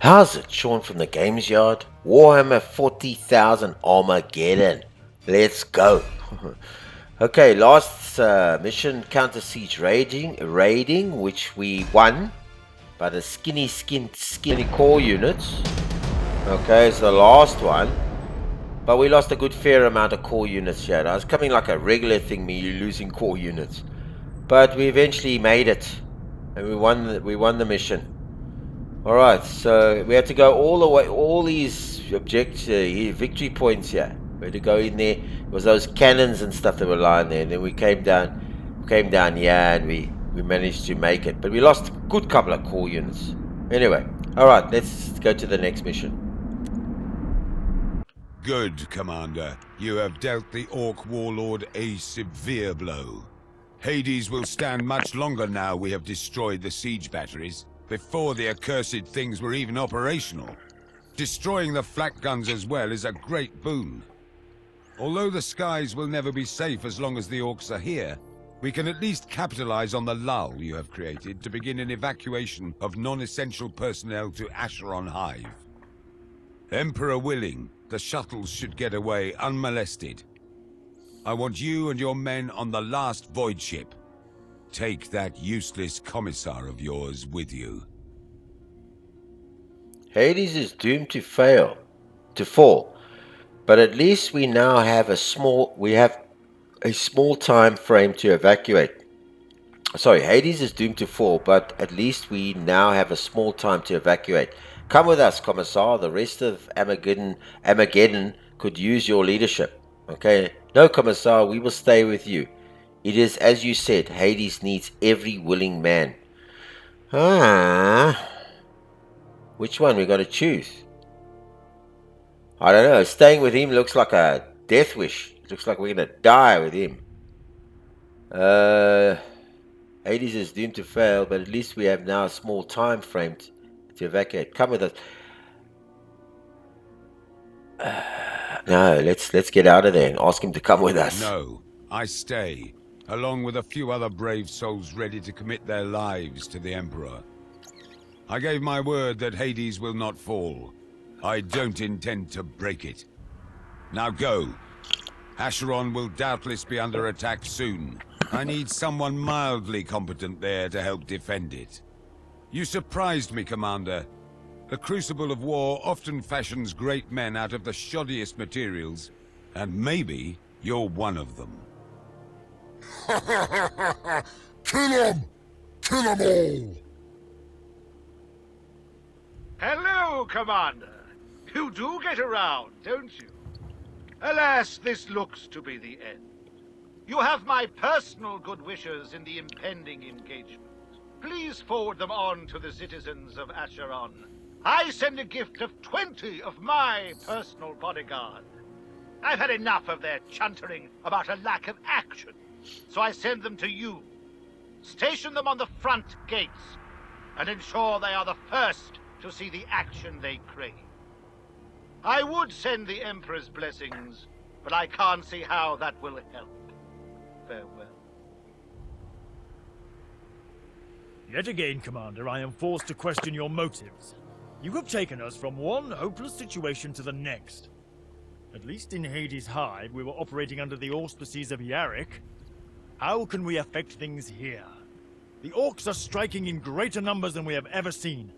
How's it, Sean from the Games Yard? Warhammer 40,000 Armageddon. Let's go. Okay, last mission, counter siege raiding, which we won by the skinny core units. Okay, it's the last one, but we lost a good fair amount of core units here. It's coming like a regular thing, me losing core units, but we eventually made it, and we won the mission. All right, so we had to go all the way, all these victory points here. We had to go in there. It was those cannons and stuff that were lying there. And then we came down here, and we managed to make it. But we lost a good couple of core units. Anyway, all right, let's go to the next mission. Good, Commander. You have dealt the Ork warlord a severe blow. Hades will stand much longer now we have destroyed the siege batteries. Before the accursed things were even operational. Destroying the flak guns as well is a great boon. Although the skies will never be safe as long as the Orks are here, we can at least capitalize on the lull you have created to begin an evacuation of non-essential personnel to Acheron Hive. Emperor willing, the shuttles should get away unmolested. I want you and your men on the last void ship. Take that useless commissar of yours with you. Hades is doomed to fall, but at least we now have a small time frame to evacuate. Sorry, Hades is doomed to fall, but at least we now have a small time to evacuate. Come with us, Commissar. The rest of Armageddon could use your leadership. Okay? No, Commissar, we will stay with you. It is as you said, Hades needs every willing man. Which one we got to choose? I don't know. Staying with him looks like a death wish. It looks like we're going to die with him. Hades is doomed to fail, but at least we have now a small time frame to evacuate. Come with us. No, let's get out of there and ask him to come with us. No, I stay. Along with a few other brave souls ready to commit their lives to the Emperor. I gave my word that Hades will not fall. I don't intend to break it. Now go. Acheron will doubtless be under attack soon. I need someone mildly competent there to help defend it. You surprised me, Commander. The crucible of war often fashions great men out of the shoddiest materials, and maybe you're one of them. Kill them! Kill them all! Hello, Commander. You do get around, don't you? Alas, this looks to be the end. You have my personal good wishes in the impending engagement. Please forward them on to the citizens of Acheron. I send a gift of 20 of my personal bodyguard. I've had enough of their chuntering about a lack of action. So I send them to you. Station them on the front gates, and ensure they are the first to see the action they crave. I would send the Emperor's blessings, but I can't see how that will help. Farewell. Yet again, Commander, I am forced to question your motives. You have taken us from one hopeless situation to the next. At least in Hades' Hive, we were operating under the auspices of Yarrick. How can we affect things here? The Orks are striking in greater numbers than we have ever seen.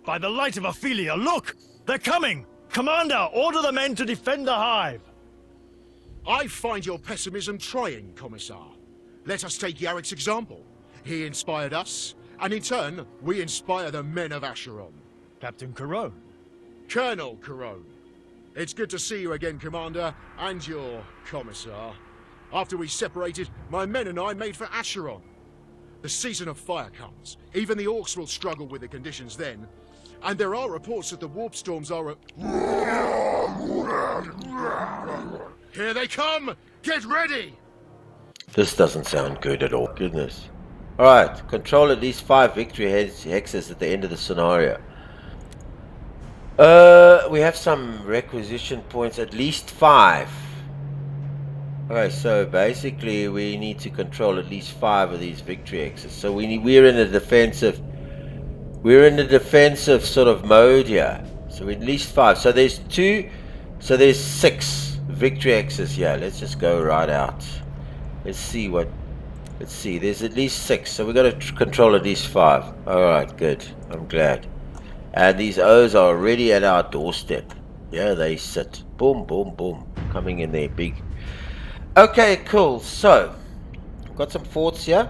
By the light of Ophelia, look! They're coming! Commander, order the men to defend the Hive! I find your pessimism trying, Commissar. Let us take Yarrick's example. He inspired us, and in turn, we inspire the men of Acheron. Captain Acheron. Colonel Acheron. It's good to see you again, Commander, and your Commissar. After we separated, my men and I made for Acheron. The season of fire comes. Even the Orks will struggle with the conditions then. And there are reports that the warp storms are Here they come! Get ready! This doesn't sound good at all. Goodness. Alright, control at least 5 victory hexes at the end of the scenario. We have some requisition points, at least 5. Okay, so basically we need to control at least 5 of these victory hexes. So we're in a defensive we're in a defensive sort of mode here. So at least 5. So there's 2. So there's 6 victory axes here. Let's just go right out. Let's see what. Let's see. There's at least 6. So we got to control at least 5. All right, good. I'm glad. And these O's are already at our doorstep. Yeah, they sit. Boom, boom, boom. Coming in there big. Okay, cool. So, got some forts here.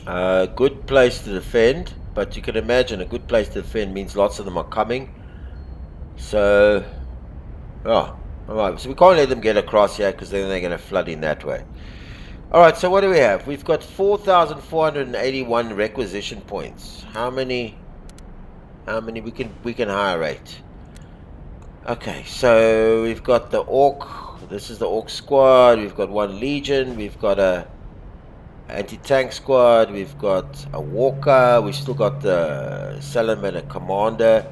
Good place to defend. But you can imagine a good place to defend means lots of them are coming. So, alright. So we can't let them get across here because then they're going to flood in that way. Alright, so what do we have? We've got 4,481 requisition points. How many we can hire rate? Okay, so we've got the Ork. This is the Ork squad. We've got 1 Legion. We've got a anti-tank squad. We've got a Walker. We've still got the Salamander Commander.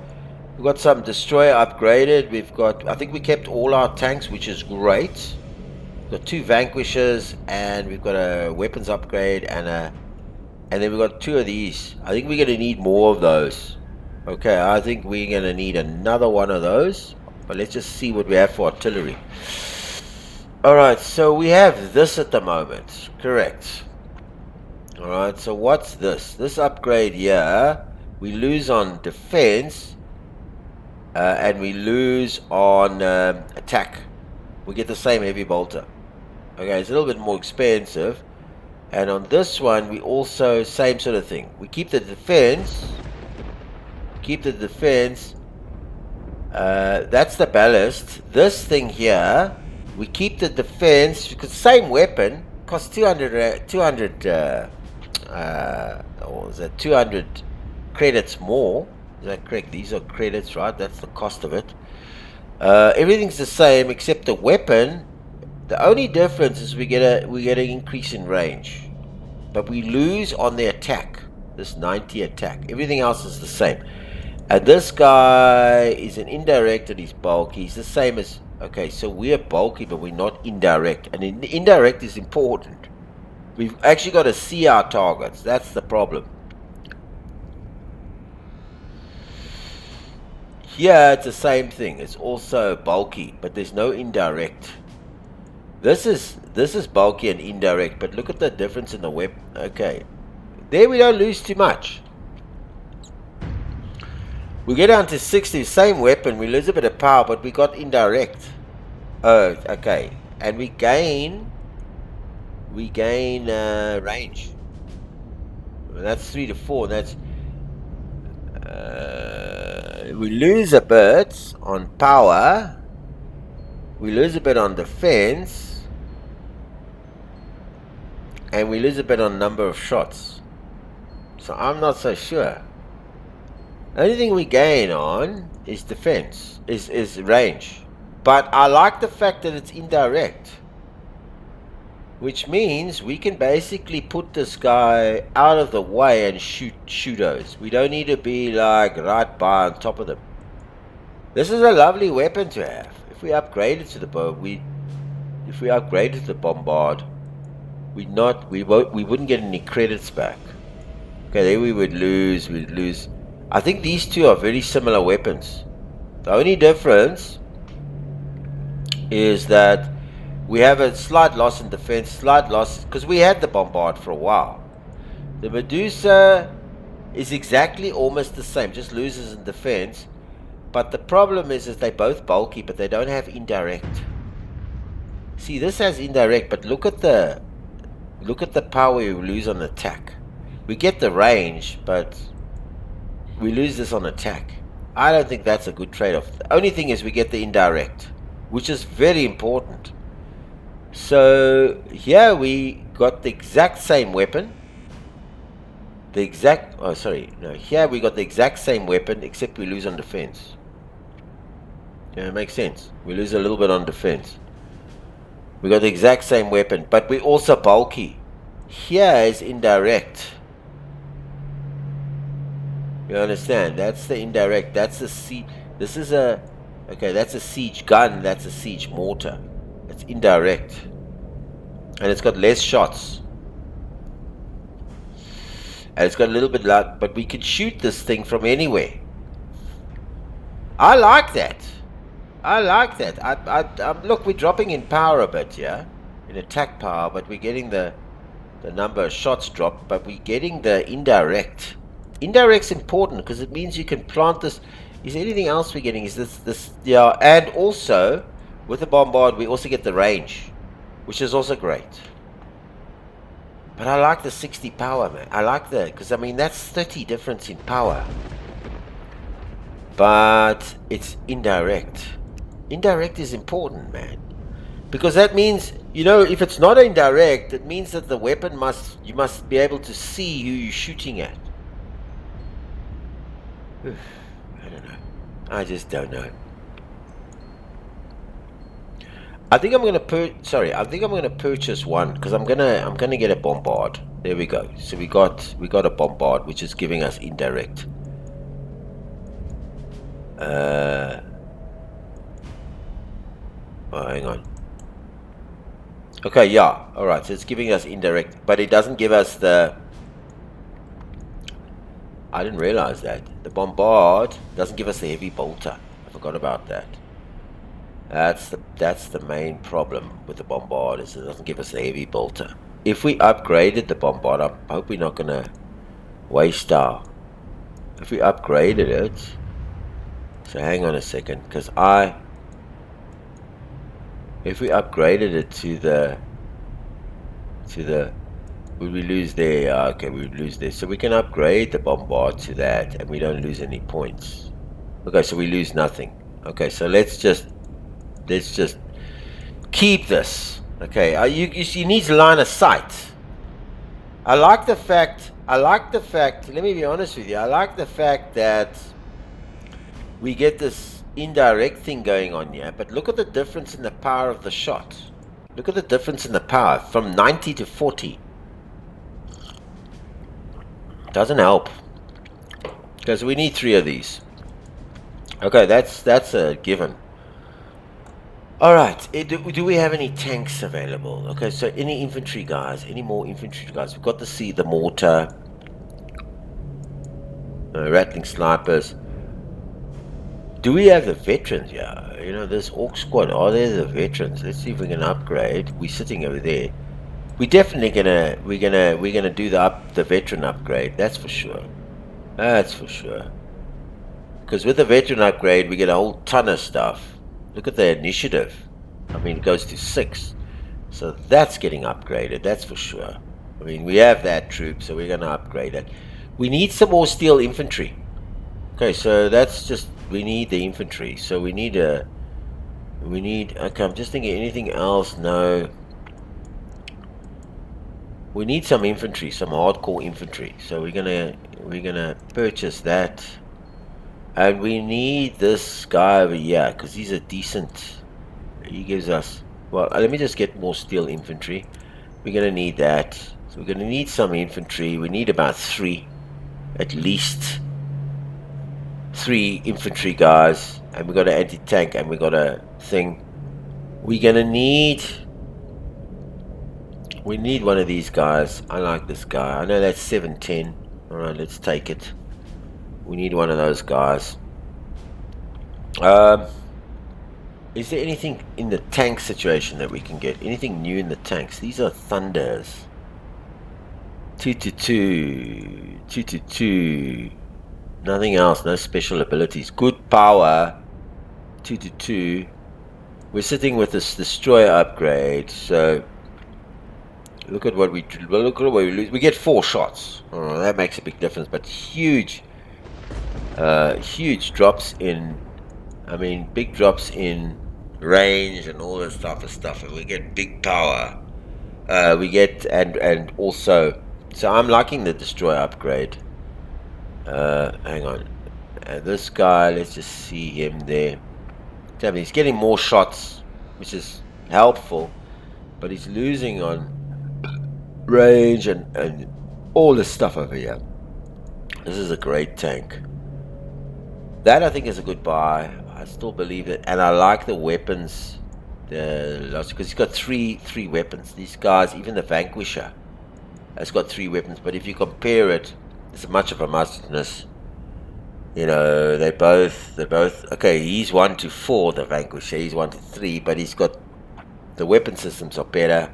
We've got some destroyer upgraded. We've got, I think we kept all our tanks, which is great. We've got 2 Vanquishers, and we've got a weapons upgrade, and then we've got 2 of these. I think we're going to need more of those. Okay, I think we're going to need another one of those. But let's just see what we have for artillery. Alright, so we have this at the moment. Correct. Alright, so what's this? This upgrade here, we lose on defense. And we lose on attack. We get the same heavy bolter. Okay, it's a little bit more expensive. And on this one, we also, same sort of thing. We keep the defense. That's the ballast. This thing here, we keep the defense because same weapon costs 200 credits more. Is that correct? These are credits, right? That's the cost of it. Everything's the same except the weapon. The only difference is we get an increase in range, but we lose on the attack. This 90 attack. Everything else is the same. And this guy is an indirect and he's bulky. He's the same as... Okay, so we're bulky, but we're not indirect. And indirect is important. We've actually got to see our targets. That's the problem. Here, it's the same thing. It's also bulky, but there's no indirect. This is bulky and indirect, but look at the difference in the weapon. Okay. There we don't lose too much. We get down to 60, same weapon, we lose a bit of power, but we got indirect. Oh, okay. And we gain range. That's 3 to 4. That's we lose a bit on power. We lose a bit on defense. And we lose a bit on number of shots. So I'm not so sure. The only thing we gain on is defense, is range. But I like the fact that it's indirect. Which means we can basically put this guy out of the way and shoot those. We don't need to be like right by on top of them. This is a lovely weapon to have. If we upgrade it to the bow, if we upgrade it to the bombard, we wouldn't get any credits back. Okay, there we'd lose. I think these two are very similar weapons. The only difference is that we have a slight loss in defense, slight loss, because we had the bombard for a while. The Medusa is exactly almost the same, just loses in defense. But the problem is they're both bulky, but they don't have indirect. See, this has indirect, but look at the power we lose on attack. We get the range, but we lose this on attack. I don't think that's a good trade-off. The only thing is we get the indirect, which is very important. So here we got the exact same weapon. Here we got the exact same weapon, except we lose on defense. Yeah, it makes sense. We lose a little bit on defense. We got the exact same weapon, but we're also bulky. Here is indirect. You understand? That's the indirect. That's the siege. This is a... Okay, that's a siege gun. That's a siege mortar. It's indirect. And it's got less shots. And it's got a little bit of luck, but we can shoot this thing from anywhere. I like that. I like that. Look, we're dropping in power a bit, yeah? In attack power, but we're getting the number of shots dropped, but we're getting the indirect. Indirect's important because it means you can plant this. Is there anything else we're getting? Is this, yeah, and also, with the bombard, we also get the range, which is also great. But I like the 60 power, man. I like that, because, I mean, that's 30 difference in power. But it's indirect. Indirect is important, man. Because that means, you know, if it's not indirect, it means that the weapon you must be able to see who you're shooting at. I don't know. I just don't know. I think I'm gonna purchase one because I'm gonna get a bombard. There we go. So we got a bombard which is giving us indirect. Oh, hang on. Okay, yeah. Alright, so it's giving us indirect, but it doesn't give us the... I didn't realize that. The bombard doesn't give us the heavy bolter. I forgot about that. That's the main problem with the bombard, is it doesn't give us the heavy bolter. If we upgraded the bombard, I hope we're not gonna waste our... If we upgraded it... So hang on a second, because if we upgraded it to the would we lose there? Yeah, okay, we would lose there. So we can upgrade the bombard to that and we don't lose any points. Okay, so we lose nothing. Okay, so let's just keep this. Okay, you need to line of sight. I like the fact, let me be honest with you, I like the fact that we get this indirect thing going on here, but look at the difference in the power of the shot. Look at the difference in the power from 90 to 40. Doesn't help, because we need 3 of these. Okay, that's a given. Alright, do we have any tanks available? Okay, so any infantry guys, any more infantry guys? We've got to see the mortar, rattling snipers. Do we have the veterans? Yeah, you know, this Ork squad, are they the veterans? Let's see if we can upgrade. We're sitting over there. We're definitely we're gonna do the veteran upgrade. That's for sure. That's for sure. Because with the veteran upgrade, we get a whole ton of stuff. Look at the initiative. I mean, it goes to 6. So that's getting upgraded. That's for sure. I mean, we have that troop, so we're gonna upgrade it. We need some more steel infantry. Okay, so that's just, we need the infantry. So we need, okay, I'm just thinking anything else. No. We need some infantry, some hardcore infantry. So we're gonna purchase that. And we need this guy over here, because he's a decent, he gives us, well, let me just get more steel infantry. We're gonna need that. So we're gonna need some infantry. We need about 3, at least 3 infantry guys, and we got an anti-tank, and we got a thing. We're gonna need, we need one of these guys. I like this guy. I know that's 710. All right, let's take it. We need one of those guys. Is there anything in the tank situation that we can get? Anything new in the tanks? These are Thunders. 2-2. 2-2. Nothing else. No special abilities. Good power. 2-2. We're sitting with this destroyer upgrade. So look at what we lose. We get 4 shots. Oh, that makes a big difference. But huge drops in, I mean, big drops in range and all this type of stuff, and we get big power. We get, and also, so I'm liking the destroyer upgrade. Hang on, this guy, let's just see him there. I mean, he's getting more shots, which is helpful, but he's losing on range and all this stuff over here. This is a great tank. That I think is a good buy. I still believe it, and I like the weapons. Because he's got three weapons. These guys, even the Vanquisher, has got 3 weapons. But if you compare it It's much of a mustness. You know, they're both okay. He's 1 to 4, the Vanquisher. He's 1 to 3, but he's got the weapon systems are better.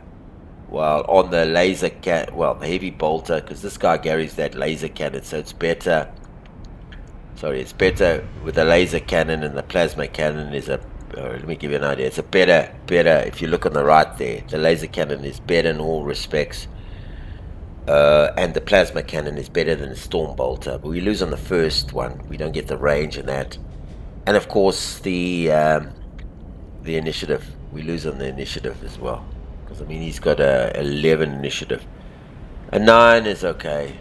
Well, on the laser the heavy bolter, because this guy carries that laser cannon, so it's better. Sorry, it's better with the laser cannon, and the plasma cannon is a. Let me give you an idea. It's a better. If you look on the right there, the laser cannon is better in all respects. And the plasma cannon is better than the storm bolter, but we lose on the first one. We don't get the range in that, and of course the initiative. We lose on the initiative as well, because I mean he's got a 11 initiative. A 9 is okay.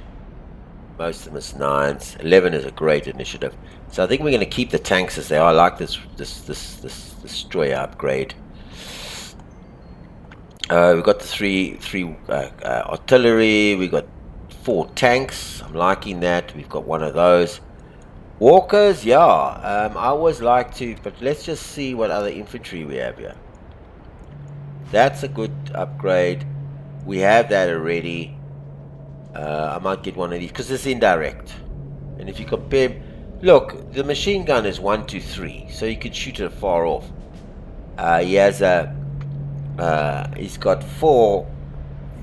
Most of them is 9s. 11 is a great initiative. So I think we're going to keep the tanks as they are. I like this destroyer upgrade. We've got the three artillery. We've got 4 tanks. I'm liking that. We've got one of those. Walkers, yeah. I always like to, but let's just see what other infantry we have here. That's a good upgrade. We have that already. I might get one of these because it's indirect. And if you compare, look, the machine gun is 1 to 3, so you could shoot it far off. He has a. He's got 4.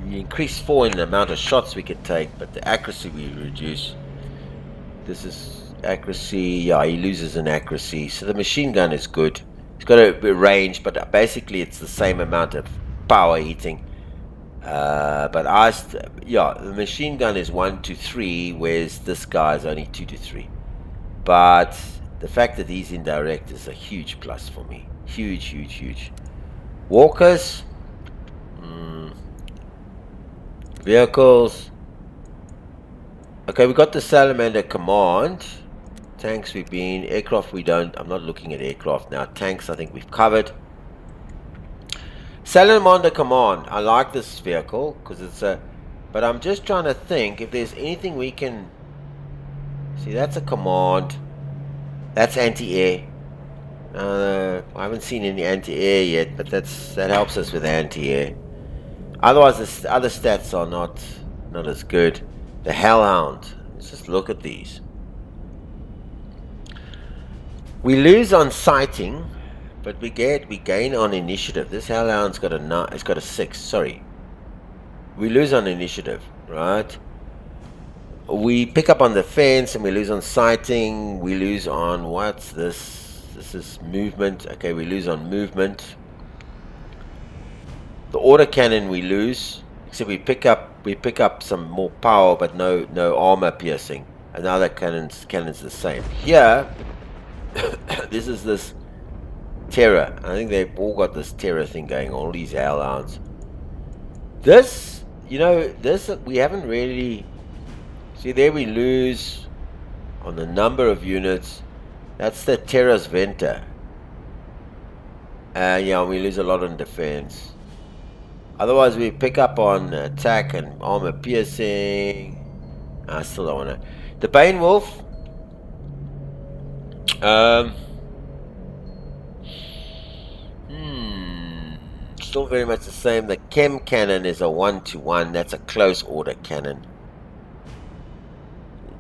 You increase 4 in the amount of shots we can take, but the accuracy we reduce. This is accuracy. Yeah, he loses in accuracy. So the machine gun is good. It's got a range, but basically it's the same amount of power hitting. But the machine gun is 1 to 3, whereas this guy is only 2 to 3. But the fact that he's indirect is a huge plus for me. Huge. Walkers, vehicles. Okay, we got the Salamander Command. Tanks we've been. Aircraft we don't. I'm not looking at aircraft now. Tanks I think we've covered. Salamander Command. I like this vehicle because it's a. But I'm just trying to think if there's anything we can. See, that's a command. That's anti-air. I haven't seen any anti-air yet, but that helps us with anti-air. Otherwise, the other stats are not as good. The Hellhound. Let's just look at these. We lose on sighting, but we gain on initiative. This Hellhound's got a 6. Sorry, we lose on initiative, right? We pick up on defense, and we lose on sighting. We lose on what's this? This is movement. Okay, we lose on movement. The autocannon we lose, except we pick up some more power, but no armor piercing. And the other cannon's the same. Here, this is this terror. I think they've all got this terror thing going on. All these hellhounds. This, we haven't really. See, there we lose on the number of units. That's the Terra's Venter. Yeah, we lose a lot on defense. Otherwise, we pick up on attack and armor piercing. I still don't want to. The Bane Wolf. Still very much the same. The Chem Cannon is a 1 to 1. That's a close order cannon.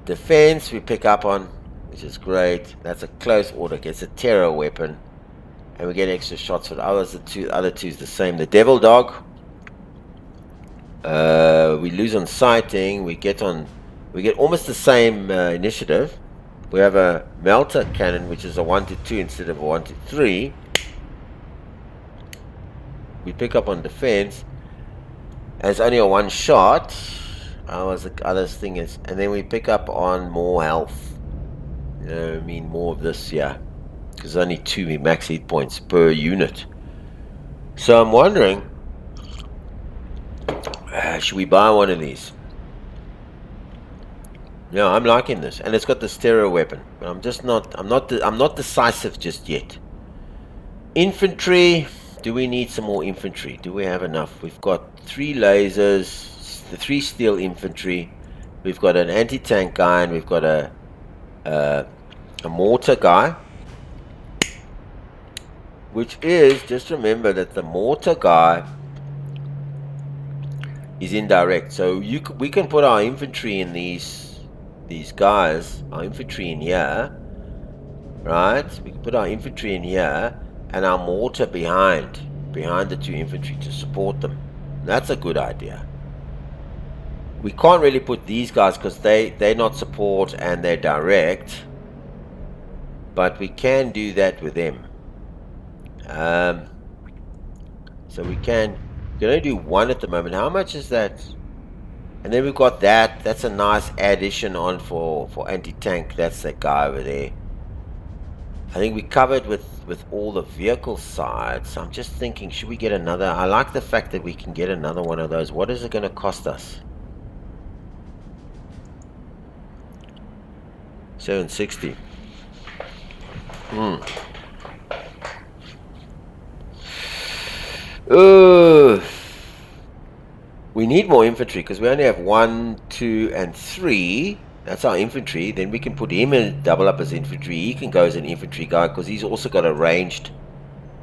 Defense we pick up on, which is great. That's a close order. Gets a terror weapon, and we get extra shots for the others. The other two is the same. The Devil Dog. We lose on sighting. We get almost the same initiative. We have a Melter Cannon, which is a 1 to 2 instead of a 1 to 3. We pick up on defense. And it's only a 1 shot. The other thing is, and then we pick up on more health. More of this, yeah. Because only 2 max hit points per unit. So I'm wondering, should we buy one of these? Yeah, I'm liking this, and it's got the stereo weapon. But I'm not decisive just yet. Infantry. Do we need some more infantry? Do we have enough? We've got 3 lasers, the 3 steel infantry. We've got an anti-tank guy, and we've got a mortar guy. Which is, just remember that the mortar guy is indirect. So we can put our infantry in these these guys, our infantry in here, right? We can put our infantry in here and our mortar behind the 2 infantry to support them. That's a good idea. We can't really put these guys because they're not support and they're direct, but we can do that with them. So we can only do 1 at the moment. How much is that? And then we've got that. That's a nice addition on for anti-tank. That's that guy over there. I think we covered with all the vehicle sides. I'm just thinking, should we get another? I like the fact that we can get another one of those. What is it going to cost us? 760. We need more infantry because we only have 1, 2, and 3. That's our infantry. Then we can put him and double up as infantry. He can go as an infantry guy because he's also got a ranged.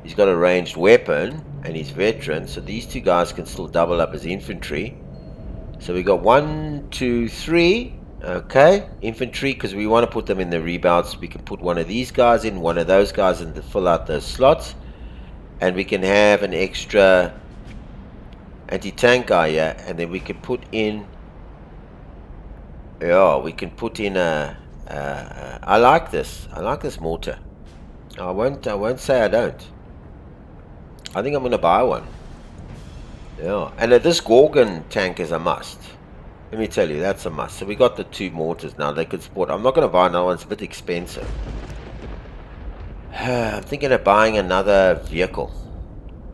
He's got a ranged weapon and he's veteran. So these 2 guys can still double up as infantry. So we got 1, 2, 3. Okay, infantry, because we want to put them in the rebounds. We can put one of these guys in, one of those guys in to fill out those slots, and we can have an extra anti-tank guy here, and then we can put in. Yeah, we can put in a. I like this. I like this mortar. I won't say I don't. I think I'm gonna buy one. Yeah, and this Gorgon tank is a must. Let me tell you, that's a must. So we got the 2 mortars now. They could support. I'm not going to buy another one. It's a bit expensive. I'm thinking of buying another vehicle,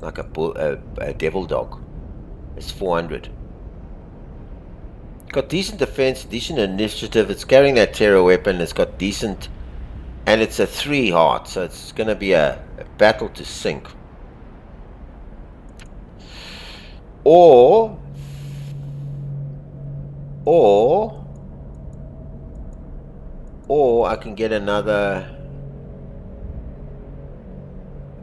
like a devil dog. It's 400. Got decent defense, decent initiative. It's carrying that terror weapon. It's got decent, and it's a 3 heart. So it's going to be a battle to sink. Or I can get another.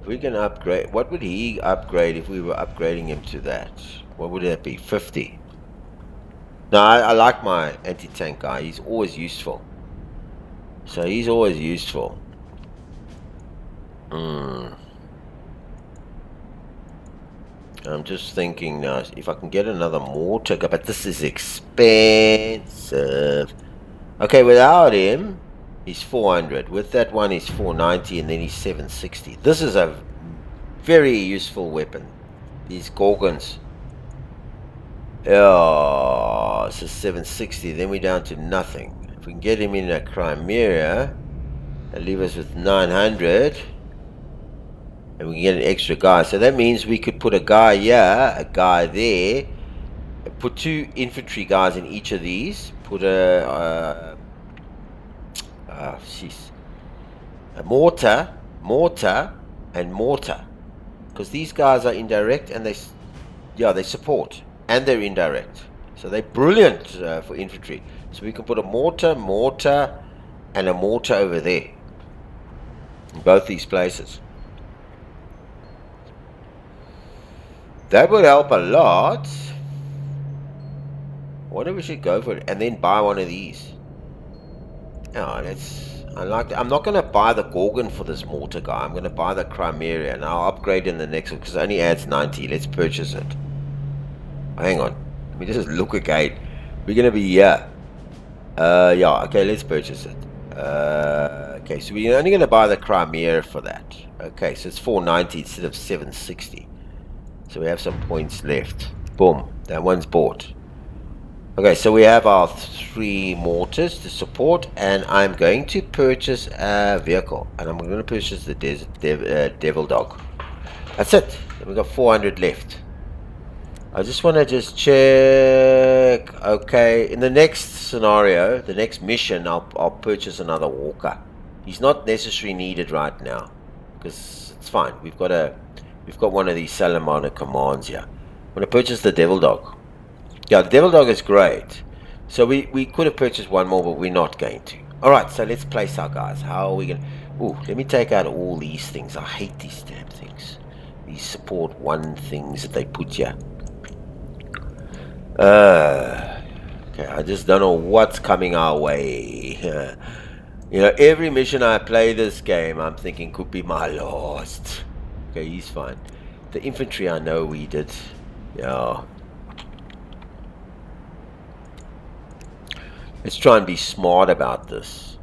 If we can upgrade, what would he upgrade if we were upgrading him to that? What would that be? 50. No, I like my anti-tank guy. He's always useful. So he's always useful. I'm just thinking now, if I can get another mortar, but this is expensive. Okay, without him, he's 400. With that one, he's 490, and then he's 760. This is a very useful weapon. These Gorgons. Oh, this is 760. Then we're down to nothing. If we can get him in a Crimea, that'll leave us with 900. And we can get an extra guy. So that means we could put a guy here, a guy there, and put 2 infantry guys in each of these. Put a mortar, and mortar. Because these guys are indirect and they support. And they're indirect. So they're brilliant for infantry. So we can put a mortar, and a mortar over there. In both these places. That would help a lot. What if we should go for it and then buy one of these? Oh, I like that. I'm not going to buy the Gorgon for this mortar guy. I'm going to buy the Crimea and I'll upgrade in the next one because it only adds 90. Let's purchase it. Oh, hang on. Let me just look again. We're going to be here. Yeah, okay, let's purchase it. Okay, so we're only going to buy the Crimea for that. Okay, so it's 490 instead of 760. So we have some points left. Boom. That one's bought. Okay, so we have our 3 mortars to support. And I'm going to purchase a vehicle. And I'm going to purchase the Devil Dog. That's it. We've got 400 left. I just want to check. Okay, in the next scenario, the next mission, I'll purchase another Walker. He's not necessarily needed right now. Because it's fine. We've got one of these Salamander commands here. I'm going to purchase the Devil Dog. Yeah, the Devil Dog is great. So we could have purchased one more, but we're not going to. Alright, so let's place our guys. How are we going to... Ooh, let me take out all these things. I hate these damn things. These support 1 things that they put here. Okay, Okay, I just don't know what's coming our way. You know, every mission I play this game, I'm thinking could be my last. Okay, he's fine. The infantry, I know we did. Yeah. Let's try and be smart about this.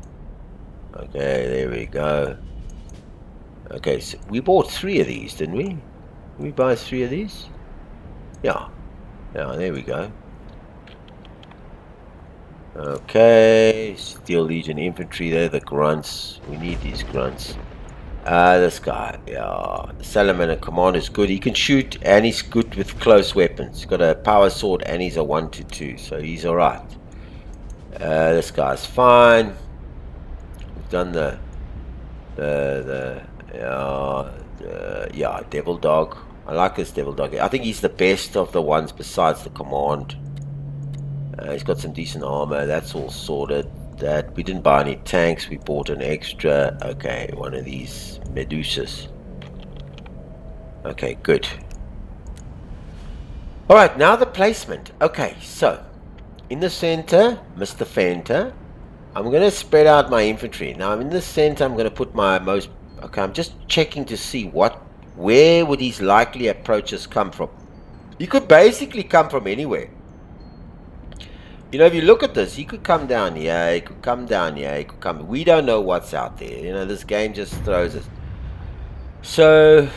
Okay, there we go. Okay, so we bought 3 of these, didn't we? Did we buy 3 of these? Yeah. Yeah, there we go. Okay, Steel Legion infantry there, the grunts. We need these grunts. This guy, yeah. The Salamander Command is good. He can shoot and he's good with close weapons. He's got a power sword and he's a 1-2, so he's alright. This guy's fine. We've done yeah, Devil Dog. I like this Devil Dog. I think he's the best of the ones besides the Command. He's got some decent armor. That's all sorted. That we didn't buy any tanks. We bought an extra. Okay, one of these Medusas. Okay, good. All right, now the placement. Okay, so in the center, Mr. Fenter. I'm going to spread out my infantry. Now in the center, I'm going to put my most. Okay, I'm just checking to see where would his likely approaches come from. He could basically come from anywhere. You know, if you look at this, he could come down here, he could come down here, he could come. We don't know what's out there. You know, this game just throws us. So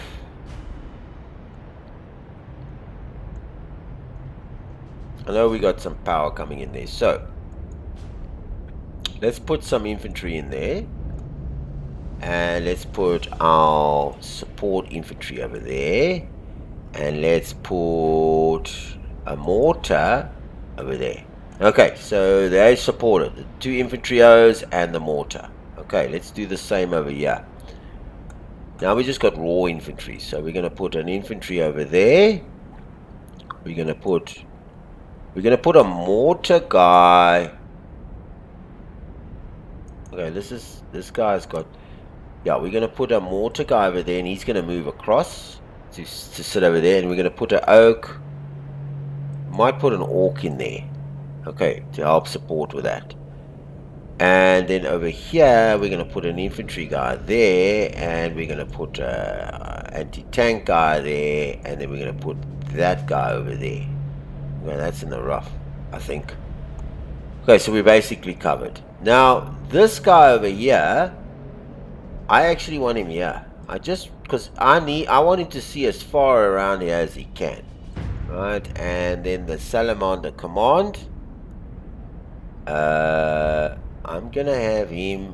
I know we got some power coming in there. So let's put some infantry in there. And let's put our support infantry over there. And let's put a mortar over there. Okay, so they supported the 2 infantry O's and the mortar. Okay, let's do the same over here. Now we just got raw infantry, so we're gonna put an infantry over there. We're gonna put a mortar guy. Okay, this guy's got. Yeah, we're gonna put a mortar guy over there, and he's gonna move across to sit over there, and we're gonna put an oak. Might put an orc in there. Okay, to help support with that. And then over here, we're going to put an infantry guy there, and we're going to put an anti-tank guy there, and then we're going to put that guy over there. Okay, that's in the rough, I think. Okay, so we're basically covered. Now, this guy over here, I actually want him here. Because I want him to see as far around here as he can. Right, and then the Salamander Command. I'm gonna have him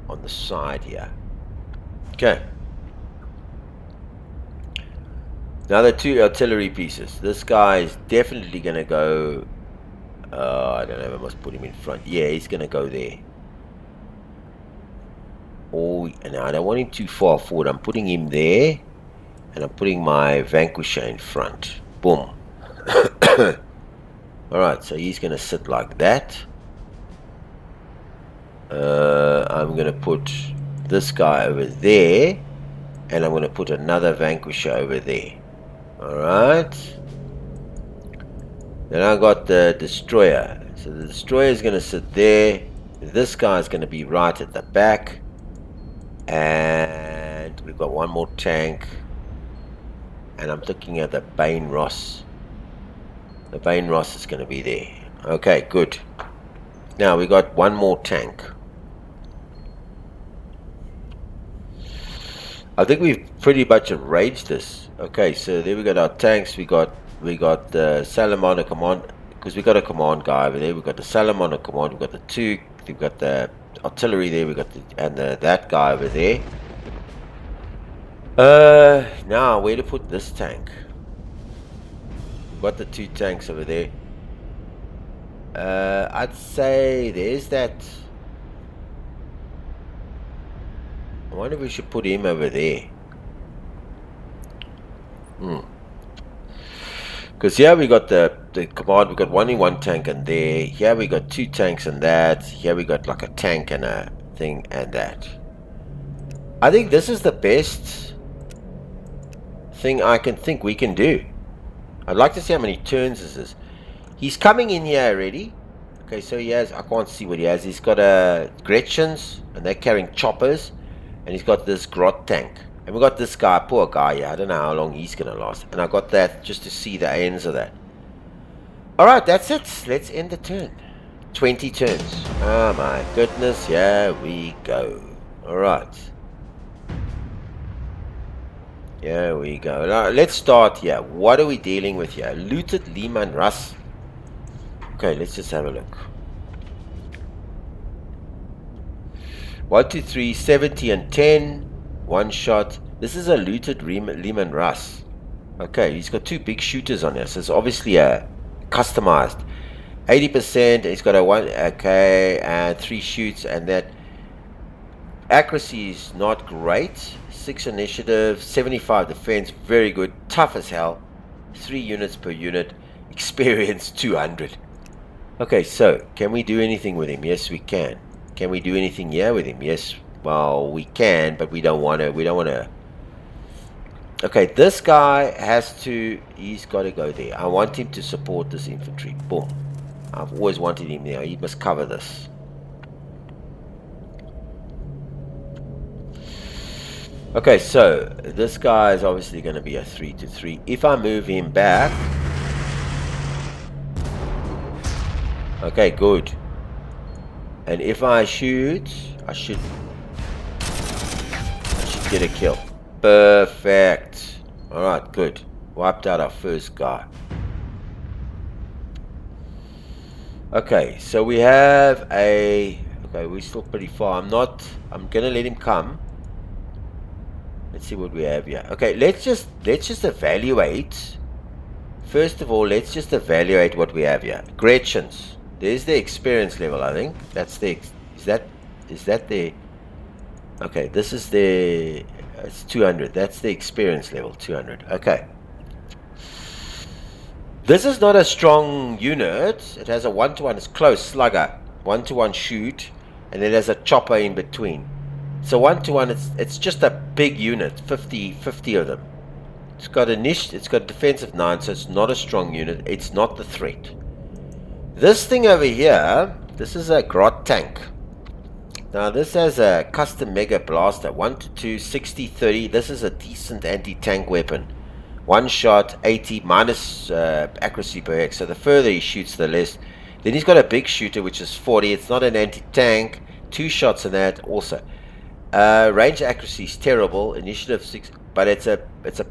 on the side here. Okay. Now the 2 artillery pieces. This guy is definitely gonna go. I don't know if I must put him in front. Yeah, he's gonna go there. Oh, and I don't want him too far forward. I'm putting him there, and I'm putting my Vanquisher in front. Boom. Alright, so he's gonna sit like that. I'm gonna put this guy over there, and I'm gonna put another Vanquisher over there. Alright. Then I got the Destroyer. So the Destroyer is gonna sit there. This guy is gonna be right at the back. And we've got one more tank. And I'm looking at the Bane Ross. The Bane Ross is going to be there. Okay, good. Now we got one more tank. I think we've pretty much arranged this. Okay, so there we got our tanks. We got the Salamander Command, because we got a command guy over there. We got the Salamander Command. We got the 2. We've got the artillery there. We got that guy over there. Now where to put this tank? We've got the 2 tanks over there. I'd say there's that. I wonder if we should put him over there. Because here we got the command. We got 1 in 1 tank and there. Here we got 2 tanks and that. Here we got like a tank and a thing and that. I think this is the best thing I can think we can do. I'd like to see how many turns this is. He's coming in here already. Okay, so he has, I can't see what he has. He's got Gretchens, and they're carrying choppers, and he's got this Grot Tank. And we got this guy, poor guy here. I don't know how long he's going to last. And I got that just to see the ends of that. Alright, that's it. Let's end the turn. 20 turns. Oh my goodness, here we go. Alright. Here we go. Now, let's start here. What are we dealing with here? Looted Lehman Russ. Okay, let's just have a look. 1, 2, 3, 70 and 10. One shot. This is a looted Lehman Russ. Okay, he's got 2 big shooters on there. So it's obviously customized. 80%. He's got a 1. Okay, and 3 shoots. And that accuracy is not great. 6 initiative, 75 defense. Very good. Tough as hell. 3 units per unit. Experience 200. Okay, so can we do anything with him? Yes, we can. Can we do anything here with him? Yes, well, we can, but we don't want to. We don't want to. Okay, this guy has to. He's got to go there. I want him to support this infantry. Boom. I've always wanted him there. He must cover this. Okay, so this guy is obviously going to be a 3-3. If I move him back. Okay, good. And if I shoot, I should get a kill. Perfect. Alright, good. Wiped out our first guy. Okay, so we have a... Okay, we're still pretty far. I'm gonna let him come. Let's see what we have here. Okay, let's just evaluate. First of all, let's just evaluate what we have here. Gretchens. There's the experience level, I think. That's the... Is that the... Okay, this is the... It's 200. That's the experience level, 200. Okay. This is not a strong unit. It has a 1-to-1. It's close slugger. 1-to-1 shoot. And then there's a chopper in between. So 1-to-1, it's just a big unit. 50 of them. It's got defensive 9, so it's not a strong unit. It's not the threat. This thing over here, this is a Grot Tank. Now this has a custom mega blaster, 1-2, 60, 30. This is a decent anti-tank weapon. 1 shot, 80, minus accuracy per hex. So the further he shoots, the less. Then he's got a big shooter, which is 40. It's not an anti-tank. 2 shots in that also. Range accuracy is terrible. Initiative 6, but it's a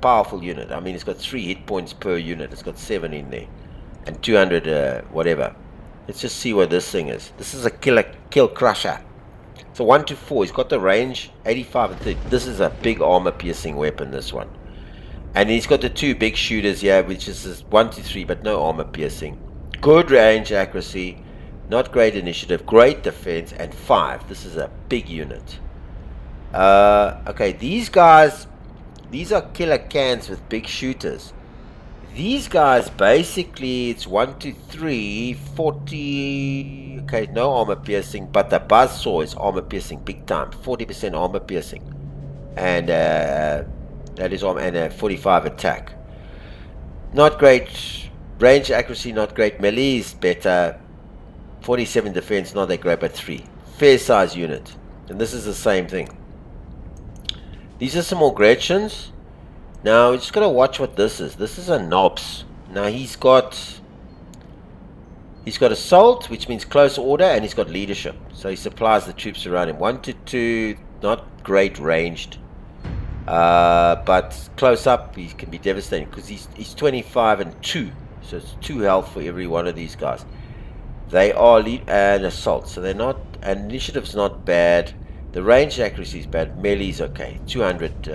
powerful unit. I mean, it's got 3 hit points per unit. It's got 7 in there. And 200 whatever. Let's just see what this thing is. This is a kill crusher. So 1-4. He's got the range 85 and 30. This is a big armor piercing weapon, this one. And he's got the 2 big shooters here, which is 1-3, but no armor piercing. Good range accuracy, not great initiative, great defense, and 5. This is a big unit. Okay, these guys, these are killer cans with big shooters. These guys, basically, it's 1-3, 40... Okay, no armor piercing, but the buzzsaw is armor piercing big time. 40% armor piercing. And that is armor, and 45 attack. Not great range accuracy, not great. Melee is better. 47 defense, not that great, but 3. Fair size unit. And this is the same thing. These are some more Gretchens. Now, we're just going to watch what this is. This is a Knobs. Now, he's got assault, which means close order, and he's got leadership. So he supplies the troops around him. 1-2, not great ranged. But close up, he can be devastating because he's 25 and 2. So it's 2 health for every one of these guys. They are lead and assault. So they're not, and initiative's not bad. The range accuracy is bad. Melee's okay. 200...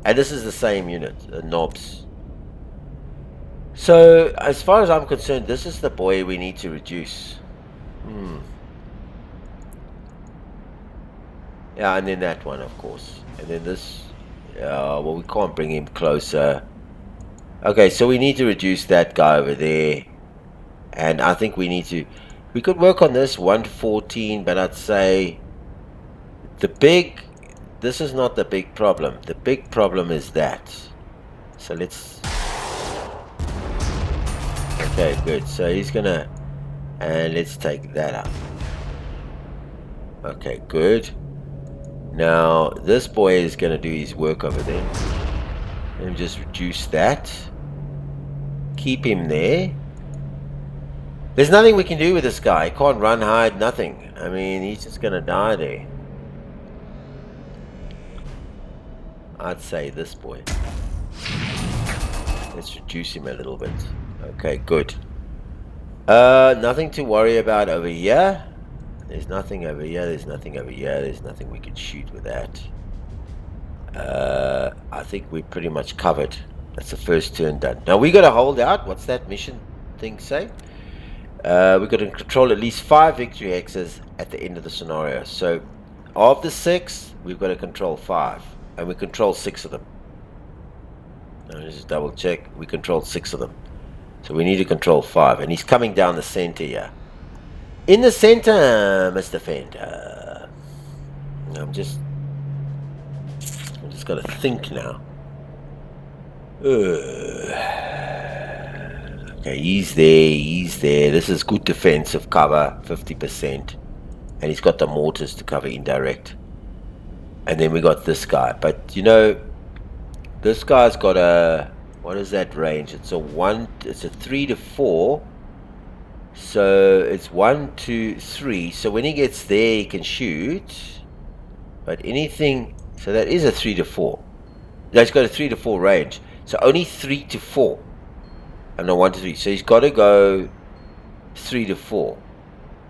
and this is the same unit, Knobs. So, as far as I'm concerned, this is the boy we need to reduce. Yeah, and then that one, of course. And then this... well, we can't bring him closer. Okay, so we need to reduce that guy over there. And I think we need to... We could work on this, 1-14, but I'd say... The big... This is not the big problem. The big problem is that. So let's... Okay, good. So he's gonna And let's take that out. Okay, good. Now, this boy is going to do his work over there. Let me just reduce that. Keep him there. There's nothing we can do with this guy. He can't run, hide, nothing. I mean, he's just going to die there. I'd say this boy. Let's reduce him a little bit. Okay, good. Nothing to worry about over here. There's nothing over here. There's nothing over here. There's nothing we can shoot with that. I think we're pretty much covered. That's the first turn done. Now we got to hold out. What's that mission thing say? We've got to control at least 5 victory hexes at the end of the scenario. So of the 6, we've got to control 5. And we control 6 of them. Now let's just double check. We controlled 6 of them. So we need to control 5. And he's coming down the center here. In the center, Mr. Fender. I'm just got to think now. Okay, he's there. This is good defensive cover, 50%. And he's got the mortars to cover indirect. And then we got this guy. But, you know, this guy's got a... What is that range? It's a 3 to 4. So it's 1, 2, 3. So when he gets there, he can shoot. But anything... So that is a 3 to 4. That's got a 3 to 4 range. So only 3 to 4. And no 1 to 3. So he's got to go 3 to 4.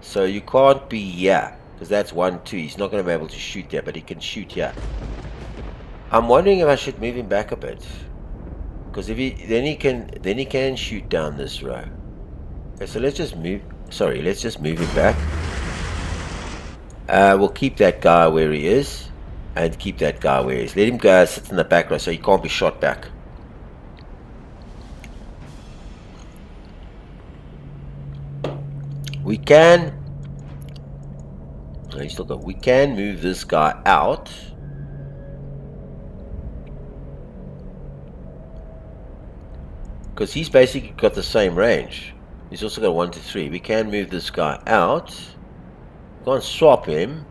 So you can't be here. Because that's 1, 2. He's not going to be able to shoot there. But he can shoot here. I'm wondering if I should move him back a bit. Because if then he can shoot down this row. Okay, so let's just move. Sorry, let's just move him back. We'll keep that guy where he is, and keep that guy where he is. Let him go sit in the back row so he can't be shot back. We can. No, he's still got. We can move this guy out. Because he's basically got the same range. He's also got 1 to 3. We can move this guy out. We can't swap him.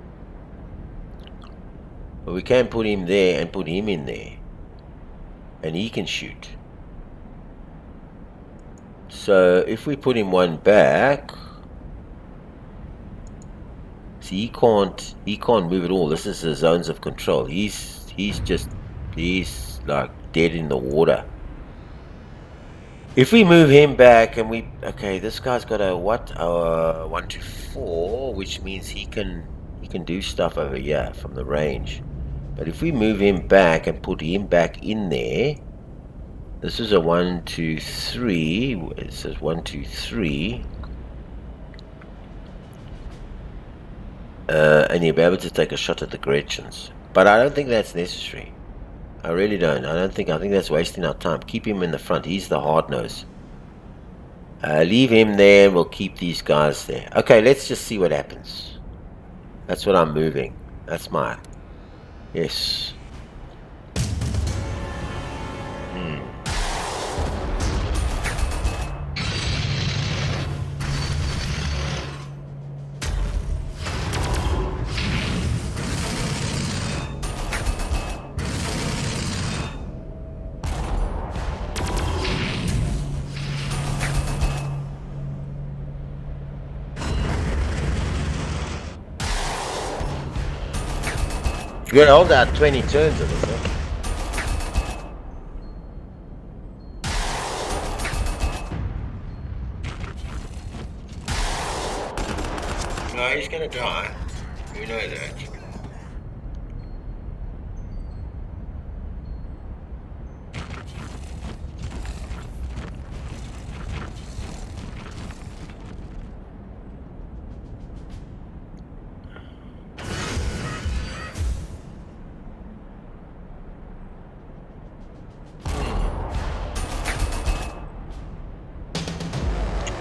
But we can put him there and put him in there. And he can shoot. So if we put him one back... See, he can't move at all. This is the zones of control. He's like dead in the water. If we move him back and we... Okay, this guy's got a what? 1 to 4, which means he can do stuff over here from the range. But if we move him back and put him back in there... This is a 1, 2, 3. It says 1, 2, 3. And you'll be able to take a shot at the Gretchens. But I don't think that's necessary. I really don't. I think that's wasting our time. Keep him in the front. He's the hard nose. Leave him there and we'll keep these guys there. Okay, let's just see what happens. That's what I'm moving. That's my... Yes. You're gonna hold out 20 turns of this, huh? No, he's gonna die. We know that.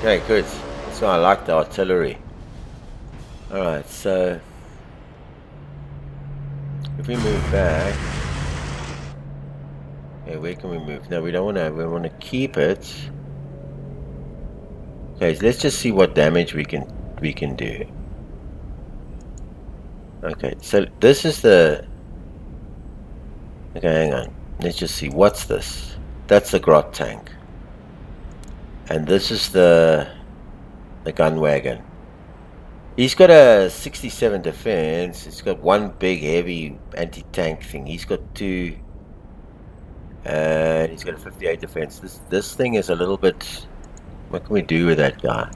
Okay, good. That's why I like the artillery. Alright, so if we move back, okay, where can we move? No, we don't want to. We want to keep it. Okay, so let's just see what damage we can do. Okay, so this is the... Okay, hang on. Let's just see. What's this? That's the Grot Tank. And this is the Gun Wagon. He's got a 67 defense. He's got one big heavy anti-tank thing. He's got two... And he's got a 58 defense. This thing is a little bit... What can we do with that guy?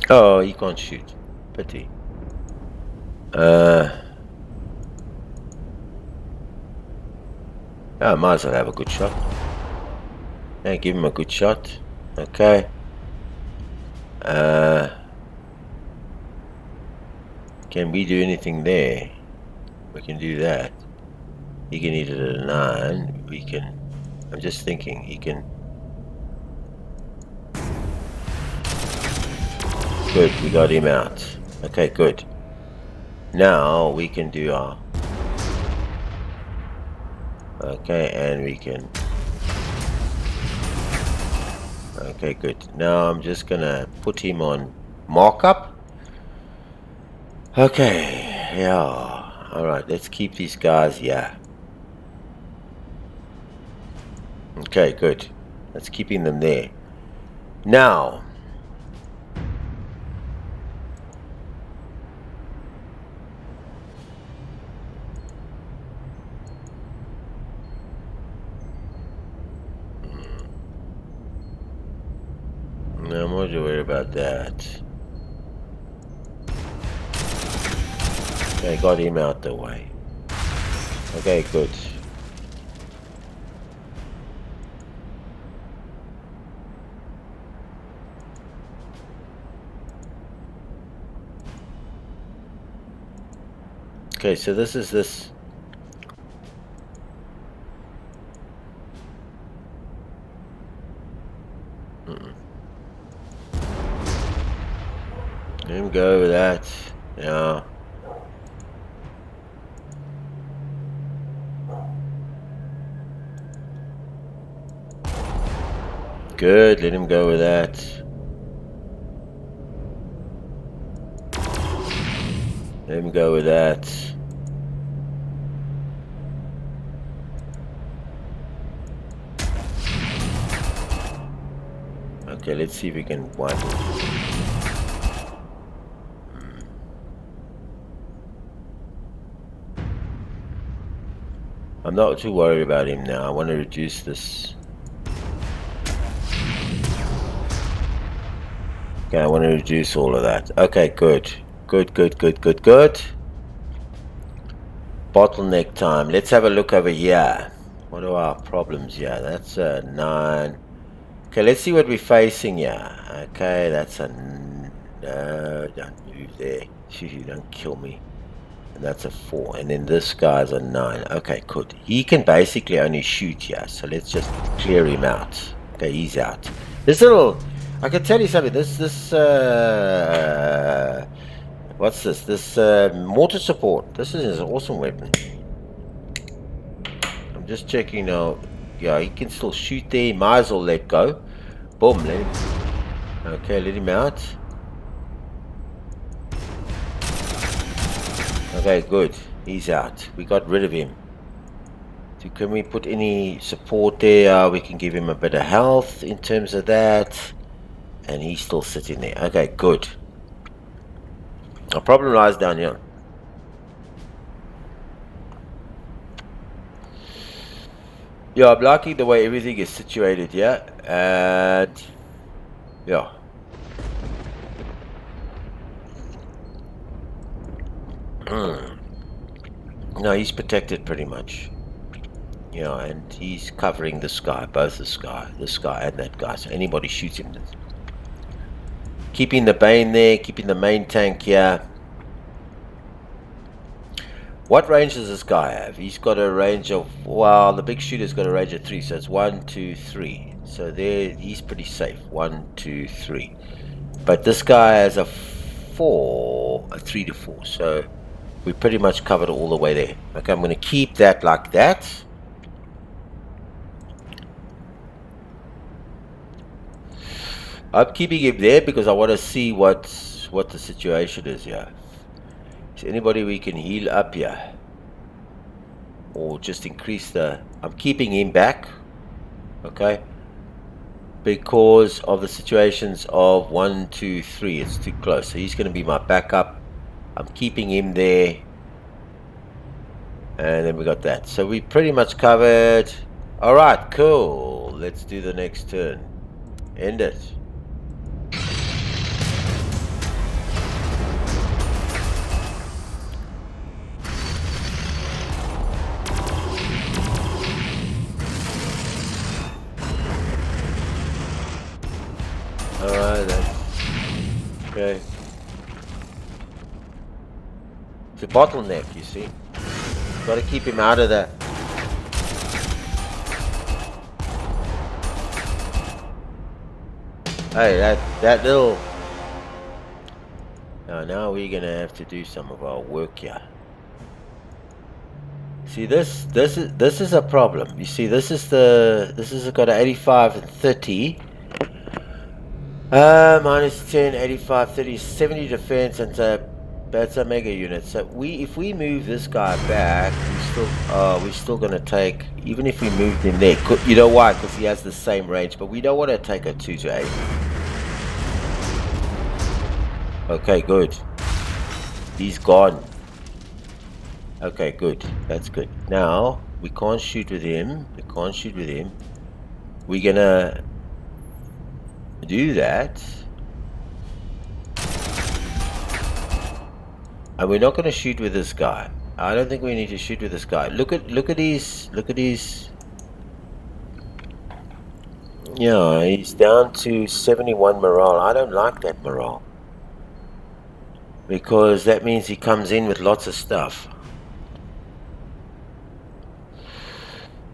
Oh, he can't shoot. Pity. I might as well have a good shot. Yeah, give him a good shot. Okay. Can we do anything there? We can do that. He can eat it at a 9. We can... I'm just thinking, he can... Good, we got him out. Okay, good. Now we can do our... Okay, and we can... Okay, good. Now I'm just gonna put him on markup. Okay, yeah. Alright, let's keep these guys here. Okay, good. Let's keeping them there. Now... No, I'm not worried about that. Okay, got him out the way. Okay, good. Okay, so this is this. Let him go with that. Yeah. Good, let him go with that. Let him go with that. Okay, let's see if we can wipe it. I'm not too worried about him now. I want to reduce this. Okay, I want to reduce all of that. Okay, good. Good. Bottleneck time. Let's have a look over here. What are our problems here? That's a 9. Okay, let's see what we're facing here. Okay, that's a... No, don't move there. Don't kill me. And that's a 4. And then this guy's a 9. Okay, good. He can basically only shoot here. So let's just clear him out. Okay, he's out. This little... I can tell you something. This what's this? This mortar support. This is an awesome weapon. I'm just checking now. Yeah, he can still shoot there. He might as well let go. Boom, let him. Okay, let him out. Okay, good. He's out. We got rid of him. So can we put any support there? We can give him a bit of health in terms of that. And he's still sitting there. Okay, good. Our problem lies down here. Yeah, I'm liking the way everything is situated here. And... yeah. No, he's protected pretty much. Yeah, and he's covering this guy, both this guy and that guy. So anybody shoots him. Keeping the Bane there, keeping the main tank here. What range does this guy have? He's got a range of, well, the big shooter's got a range of 3, so it's 1, 2, 3. So there, he's pretty safe. 1, 2, 3. But this guy has a 4, a 3 to 4. So We pretty much covered all the way there. Okay, I'm going to keep that like that. I'm keeping him there because I want to see what the situation is here. Is anybody we can heal up here? Or just increase the... I'm keeping him back. Okay. Because of the situations of 1, 2, 3. It's too close. So he's going to be my backup. I'm keeping him there. And then we got that. So we pretty much covered. Alright, cool. Let's do the next turn. End it. Alright then. Okay. It's a bottleneck, you see. Got to keep him out of that. Hey, that little... Now we're gonna have to do some of our work here. See, this is a problem. You see, this is got an 85 and 30. Minus 10, 85, 30, 70 defense, and that's a mega unit. So if we move this guy back, we're still gonna take, even if we moved him there. You know why? Because he has the same range, but we don't want to take a 2 to 8. Okay, good. He's gone. Okay, good. That's good. Now we can't shoot with him. We're gonna do that. And we're not going to shoot with this guy. I don't think we need to shoot with this guy. Look at these. Yeah, he's down to 71 morale. I don't like that morale. Because that means he comes in with lots of stuff.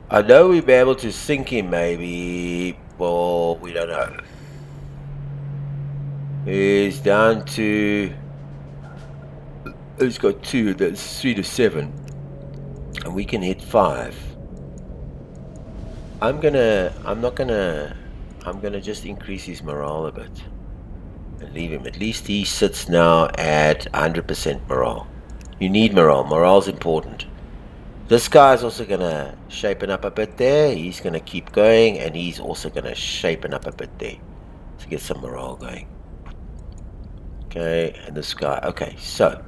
I know we'll be able to sink him maybe. Well, we don't know. He's down to... He's got 2, that's 3 to 7. And we can hit 5. I'm gonna just increase his morale a bit. And leave him. At least he sits now at 100% morale. You need morale. Morale's important. This guy's also gonna shapen up a bit there. He's gonna keep going, and he's also gonna shapen up a bit there to get some morale going. Okay, and this guy. Okay, so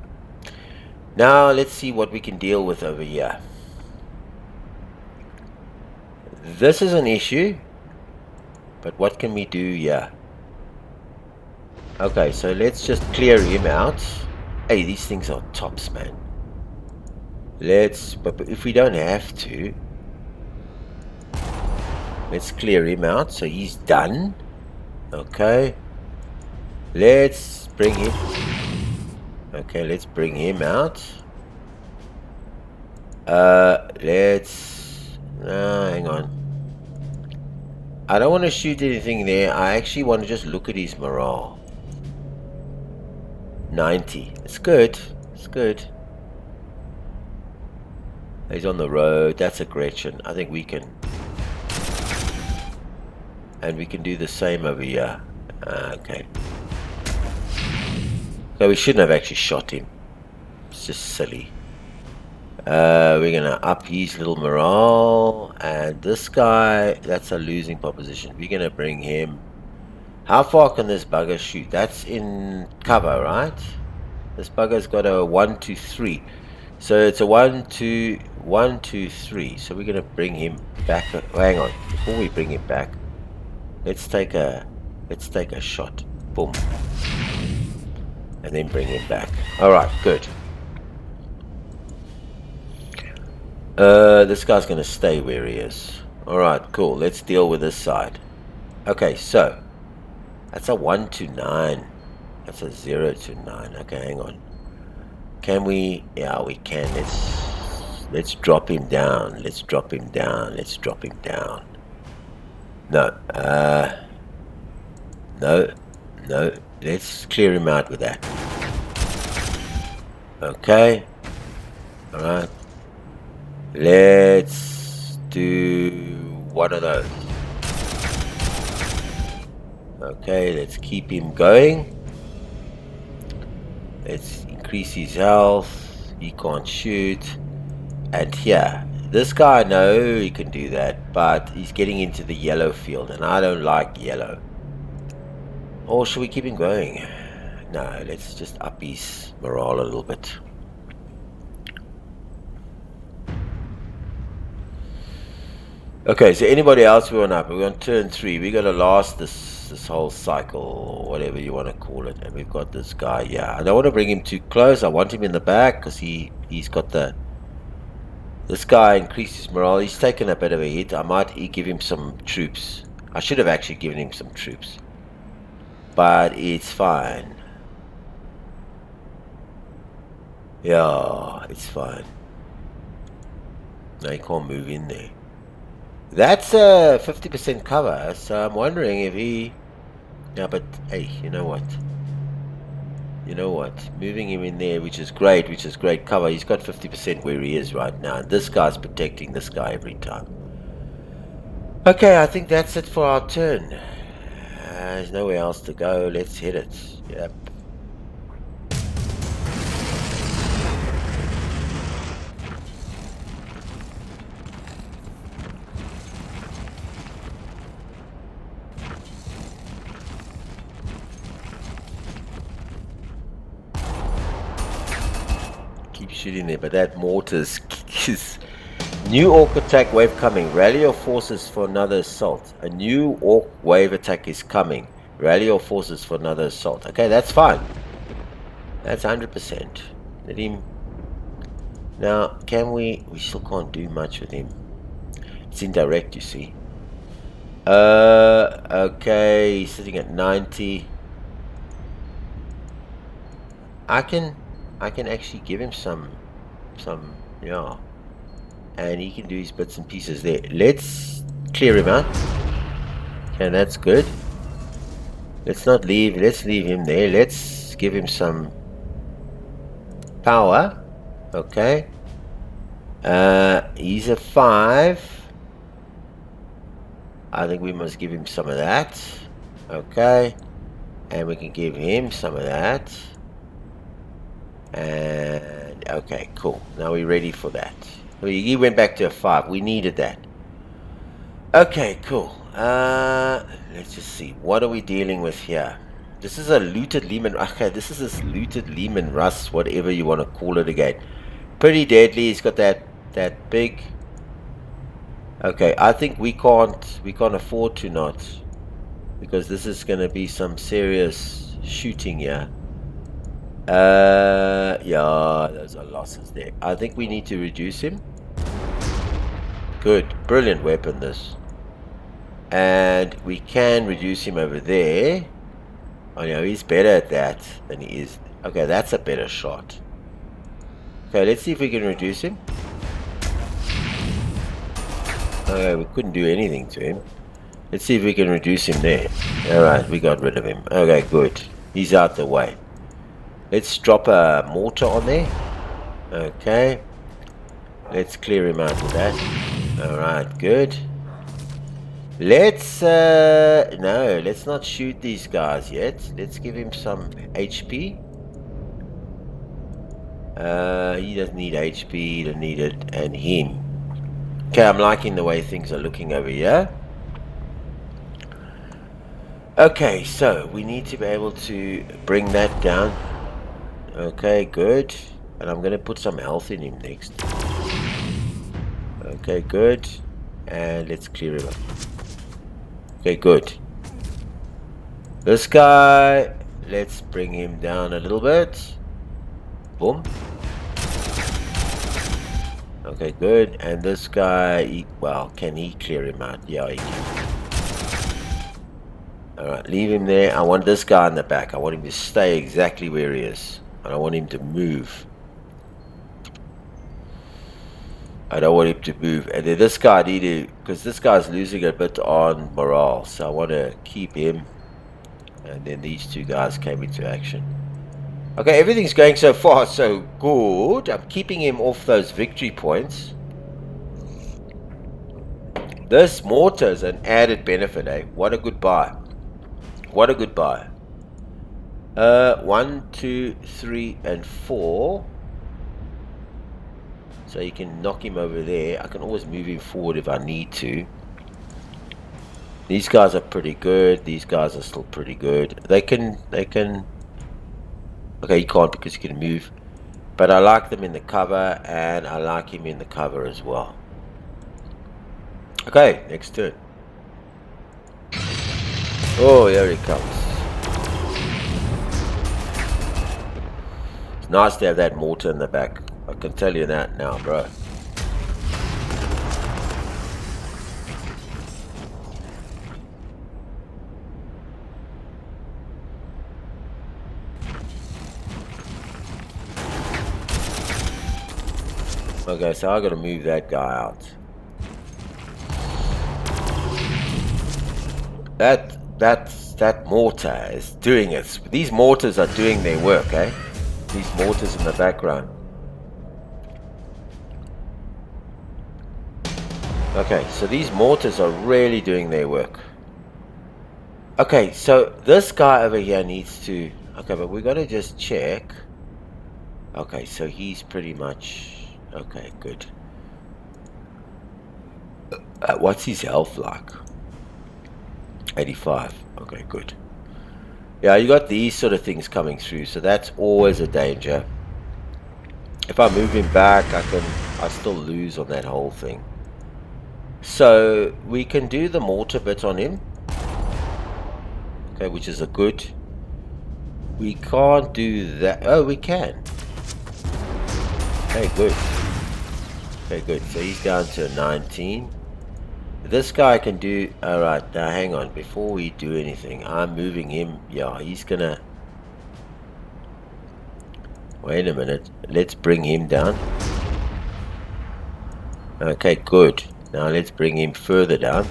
now let's see what we can deal with over here. This is an issue, but what can we do here? Okay, so let's just clear him out. Hey, these things are tops, man. But if we don't have to, let's clear him out. So he's done. Okay. Let's bring him. Okay, let's bring him out. Hang on. I don't want to shoot anything there. I actually want to just look at his morale. 90. It's good. It's good. He's on the road. That's a Gretchen. I think we can. And we can do the same over here. Okay. So we shouldn't have actually shot him. It's just silly. We're gonna up his little morale. And this guy, that's a losing proposition. We're gonna bring him. How far can this bugger shoot? That's in cover, right? This bugger's got a 1, 2, 3. So it's a 1, 2, 1, 2, 3. So we're gonna bring him back. Oh, hang on. Before we bring him back, let's take a shot. Boom. And then bring him back. Alright, good. This guy's gonna stay where he is. Alright, cool. Let's deal with this side. Okay, so that's a 1 to 9. That's a 0 to 9. Okay, hang on. Can we? Yeah, we can. Let's drop him down. Let's drop him down. Let's drop him down. No. No. Let's clear him out with that. Okay. Alright. Let's do one of those. Okay, let's keep him going. Let's increase his health. He can't shoot. And here, this guy, I know he can do that, but he's getting into the yellow field, and I don't like yellow. Or should we keep him going? No, let's just up his morale a little bit. Okay, so anybody else we want up? We're on turn 3. We gotta last this whole cycle, or whatever you want to call it. And we've got this guy. Yeah, I don't want to bring him too close. I want him in the back because he's got the. This guy increases morale. He's taken a bit of a hit. I might give him some troops. I should have actually given him some troops, but it's fine. Yeah, it's fine. Now he can't move in there. That's a 50% cover, so I'm wondering if he... Yeah, but hey, you know what? You know what? Moving him in there, which is great cover. He's got 50% where he is right now. And this guy's protecting this guy every time. Okay, I think that's it for our turn. There's nowhere else to go. Let's hit it. Yep. Shooting there, but that mortar's new orc attack wave coming. Rally your forces for another assault. A new orc wave attack is coming. Rally your forces for another assault. Okay, that's fine. That's 100%. Let him. Now, can we? We still can't do much with him. It's indirect, you see. Okay, he's sitting at 90. I can actually give him some, yeah, and he can do his bits and pieces there. Let's clear him out. Okay, that's good. Let's leave him there. Let's give him some power. Okay. He's a 5. I think we must give him some of that. Okay. And we can give him some of that. And okay, cool. Now we're ready for that. He went back to a 5. We needed that. Okay, cool. Let's just see. What are we dealing with here? This is a looted Lehman. Okay, this is this looted Lehman Russ, whatever you want to call it again. Pretty deadly. He's got that big. Okay, I think we can't afford to not, because this is going to be some serious shooting here. Yeah, those are losses there. I think we need to reduce him. Good, brilliant weapon this. And we can reduce him over there. Oh no, he's better at that than he is. Okay, that's a better shot. Okay, let's see if we can reduce him. Okay, we couldn't do anything to him. Let's see if we can reduce him there. Alright, we got rid of him. Okay, good. He's out the way. Let's drop a mortar on there. Okay. Let's clear him out with that. Alright, good. Let's no, let's not shoot these guys yet. Let's give him some HP. He doesn't need HP, he doesn't need it, and him. Okay, I'm liking the way things are looking over here. Okay, so we need to be able to bring that down. Okay, good. And I'm going to put some health in him next. Okay, good. And let's clear him up. Okay, good. This guy, let's bring him down a little bit. Boom. Okay, good. And this guy, well, can he clear him out? Yeah, he can. Alright, leave him there. I want this guy in the back. I want him to stay exactly where he is. I don't want him to move. I don't want him to move. And then this guy because this guy's losing a bit on morale. So I want to keep him. And then these two guys came into action. Okay, everything's going so far so good. I'm keeping him off those victory points. This mortar is an added benefit, eh? What a good buy. What a good buy. 1, 2, 3, and 4. So you can knock him over there. I can always move him forward if I need to. These guys are pretty good. These guys are still pretty good. They can... Okay, you can't because you can move. But I like them in the cover, and I like him in the cover as well. Okay, next turn. Oh, here he comes. It's nice to have that mortar in the back. I can tell you that now, bro. Okay, so I gotta move that guy out. That mortar is doing it. These mortars are doing their work, eh? These mortars in the background. Okay, so these mortars are really doing their work. Okay, so this guy over here needs to... Okay, but we gotta just check. Okay, so he's pretty much... Okay, good. What's his health like? 85. Okay, good. Yeah, you got these sort of things coming through, so that's always a danger. If I move him back, I still lose on that whole thing. So we can do the mortar bit on him. Okay, which is a good. We can't do that. Oh, we can. Okay, good. Okay, good. So he's down to 19. This guy can do... Alright, now hang on. Before we do anything, I'm moving him. Yeah, he's gonna... Wait a minute. Let's bring him down. Okay, good. Now let's bring him further down.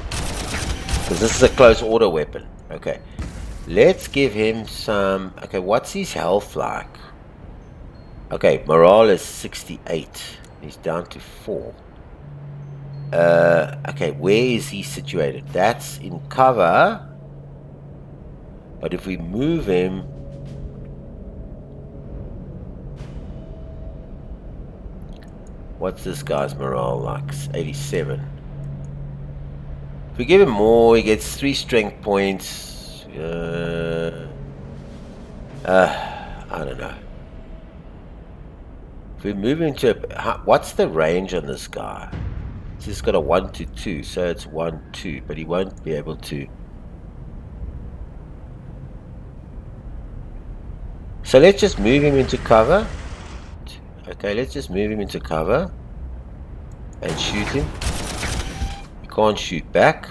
Because this is a close order weapon. Okay. Let's give him some... Okay, what's his health like? Okay, morale is 68. He's down to 4. Okay, where is he situated? That's in cover. But if we move him... What's this guy's morale like? 87. If we give him more, he gets 3 strength points. I don't know. If we move him to... What's the range on this guy? He's got a 1 to 2, so it's 1, 2, but he won't be able to. So let's just move him into cover. Okay, let's just move him into cover and shoot him. You can't shoot back.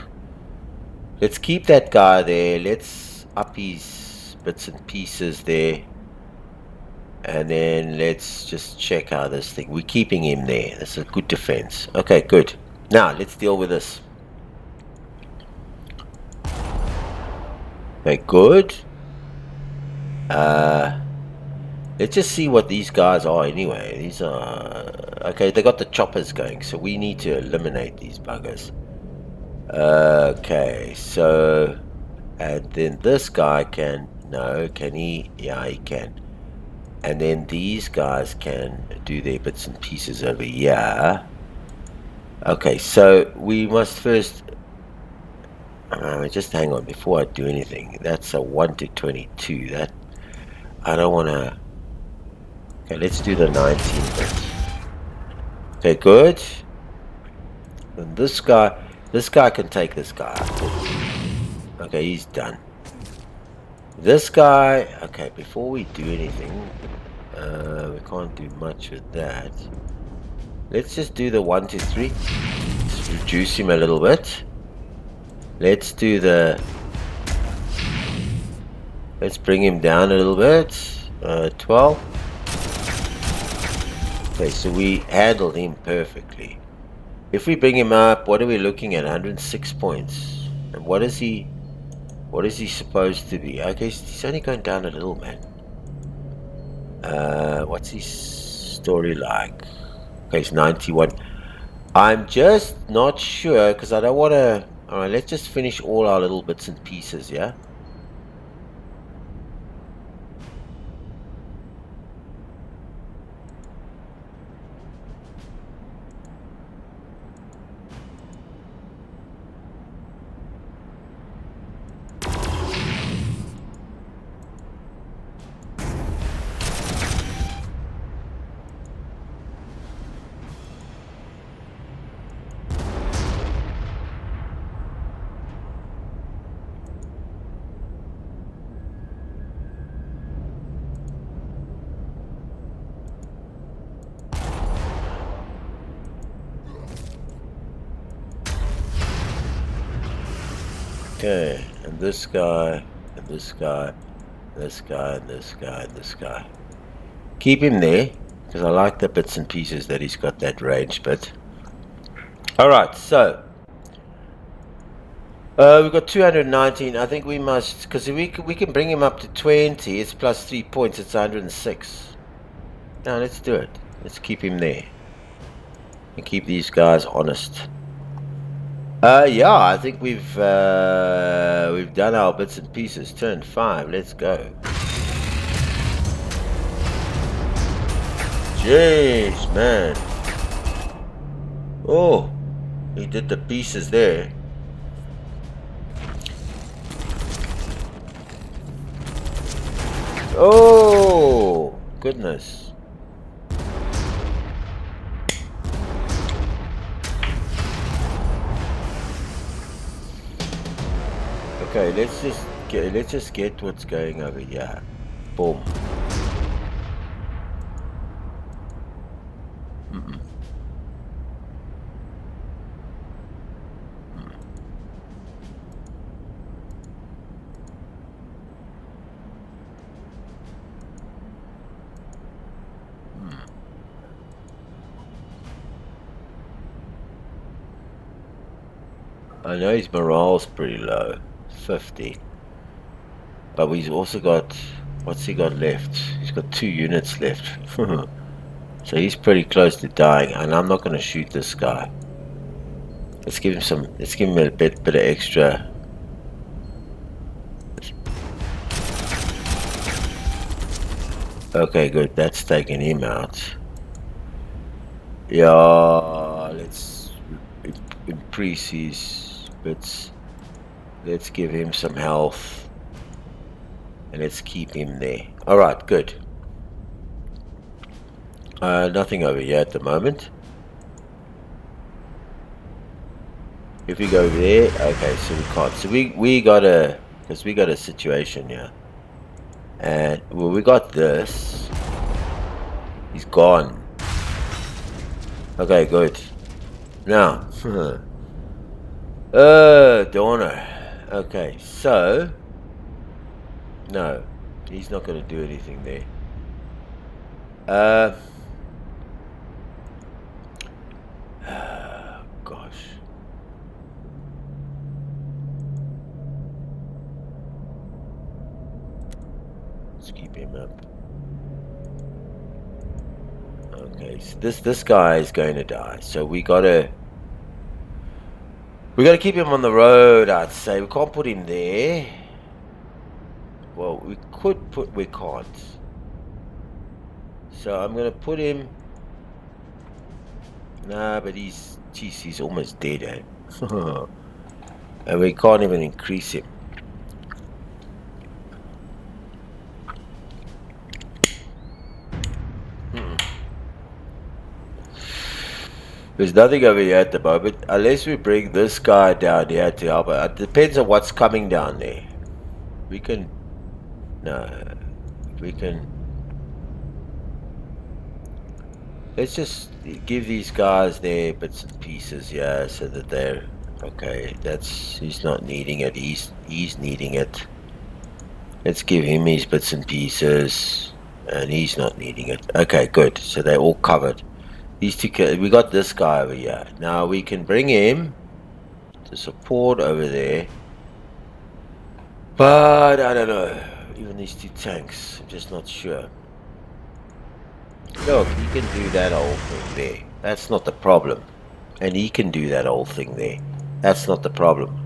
Let's keep that guy there. Let's up his bits and pieces there. And then let's just check out this thing. We're keeping him there. That's a good defense. Okay, good. Now, let's deal with this. Okay, good. Let's just see what these guys are anyway. These are... Okay, they got the choppers going, so we need to eliminate these buggers. Okay, so... And then this guy can... No, can he? Yeah, he can. And then these guys can do their bits and pieces over here. Okay, so we must first... just hang on before I do anything. That's a 1 to 22. That... I don't want to... Okay, let's do the 19 bit. Okay, good. And this guy can take this guy. Okay, he's done. This guy... Okay, before we do anything... we can't do much with that. Let's just do the 1 to 3. Let's reduce him a little bit. Let's do the... Let's bring him down a little bit. 12. Okay, so we handled him perfectly. If we bring him up, what are we looking at? 106 points. And what is he... What is he supposed to be? Okay, he's only going down a little, man. What's his story like? Okay, he's 91. I'm just not sure because I don't want to. Alright, let's just finish all our little bits and pieces, yeah? Okay, and this guy, and this guy, this guy, and this guy, and this guy. Keep him there, because I like the bits and pieces that he's got that range bit. Alright, so we've got 219. I think we must, because we can bring him up to 20. It's plus 3 points. It's 106. Now let's do it. Let's keep him there and keep these guys honest. Yeah, I think we've done our bits and pieces. Turn 5. Let's go. Jeez, man. Oh, he did the pieces there. Oh, goodness. Okay, let's just get what's going over here. Boom. I know his morale's pretty low, 50. But he's also got, what's he got left? He's got 2 units left. So he's pretty close to dying, and I'm not going to shoot this guy. Let's give him a bit of extra. Okay, good, that's taking him out. Yeah, let's increase his bits. Let's give him some health. And let's keep him there. Alright, good. Nothing over here at the moment. If we go there, okay, so we can't. So we got a, because we got a situation here. And, well, we got this. He's gone. Okay, good. Now, Donner. Okay, so, no, he's not going to do anything there. Gosh. Let's keep him up. Okay, so this guy is going to die. So we gotta keep him on the road, I'd say. We can't put him there. Well, we could put, we can't. So I'm gonna put him. Nah, but he's almost dead, eh? And we can't even increase him. There's nothing over here at the moment, unless we bring this guy down here to help. It depends on what's coming down there. We can... No. We can... Let's just give these guys their bits and pieces, yeah, so that they're... Okay, that's... He's not needing it, he's needing it. Let's give him his bits and pieces. And he's not needing it. Okay, good. So they're all covered. These two, we got this guy over here. Now we can bring him to support over there. But I don't know. Even these 2 tanks, I'm just not sure. Look, he can do that whole thing there. That's not the problem. And he can do that whole thing there. That's not the problem.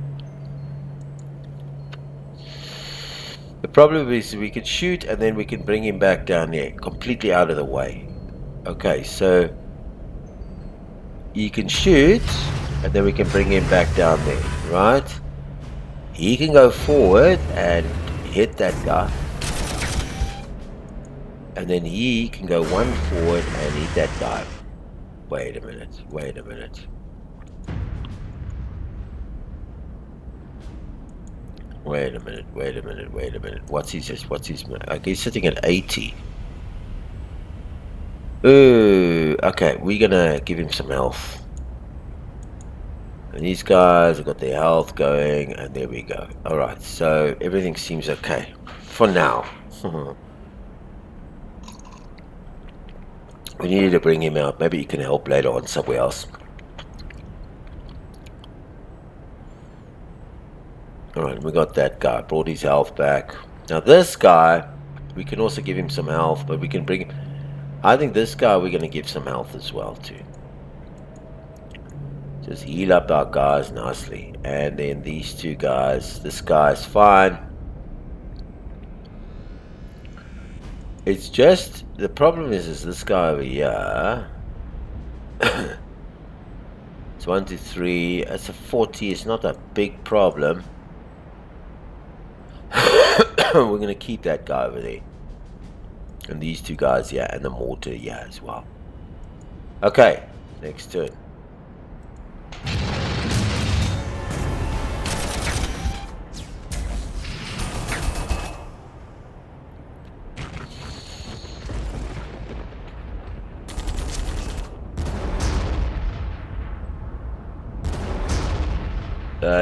The problem is we can shoot and then we can bring him back down there, completely out of the way. Okay, so he can shoot and then we can bring him back down there, right? He can go forward and hit that guy. And then he can go one forward and hit that guy. Wait a minute, wait a minute. Wait a minute, wait a minute, wait a minute. What's his, okay, he's sitting at 80. Ooh, okay, we're gonna give him some health. And these guys have got their health going, and there we go. Alright, so everything seems okay. For now. We needed to bring him out. Maybe he can help later on somewhere else. Alright, we got that guy. Brought his health back. Now this guy, we can also give him some health, but we can bring him... I think this guy we're going to give some health as well too. Just heal up our guys nicely. And then these two guys, this guy's fine. It's just, the problem is this guy over here. It's 1, 2, 3. It's a 40. It's not a big problem. We're gonna keep that guy over there. And these two guys, yeah, and the mortar, yeah, as well. Okay, next turn.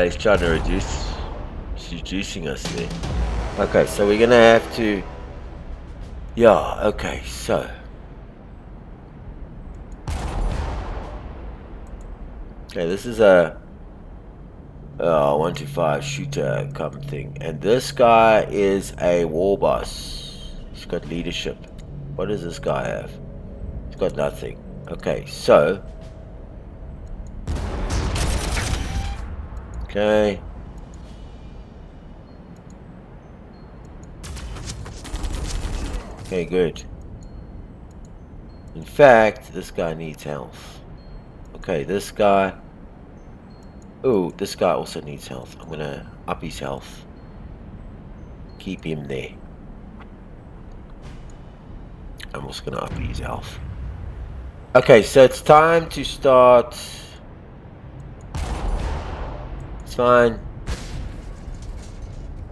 He's trying to reduce. He's reducing us there. Okay, so we're gonna have to. Yeah. Okay. So. Okay, this is a 125 shooter come thing, and this guy is a war boss. He's got leadership. What does this guy have? He's got nothing. Okay, so. Okay. Okay, good. In fact, this guy needs health. Okay, this guy. Oh, this guy also needs health. I'm gonna up his health. Keep him there. I'm also gonna up his health. Okay, so it's time to start. It's fine.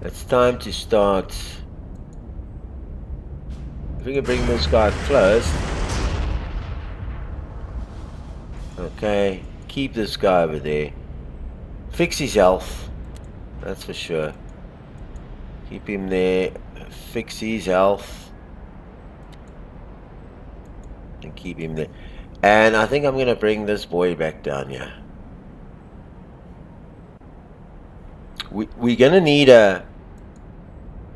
It's time to start. If we can bring this guy close. Okay, keep this guy over there. Fix his health. That's for sure. Keep him there. Fix his health. And keep him there. And I think I'm going to bring this boy back down here. We're going to need a...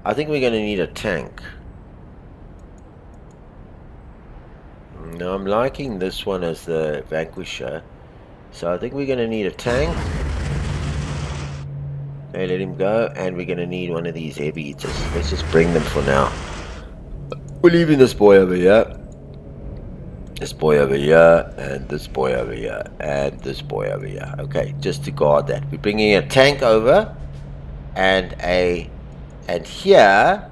I think we're going to need a tank. Now I'm liking this one as the Vanquisher. So I think we're going to need a tank. Okay, let him go. And we're going to need one of these heavy hitters. Let's just bring them for now. We're leaving this boy over here. This boy over here. And this boy over here. And this boy over here. Okay, just to guard that. We're bringing a tank over. And a... And here...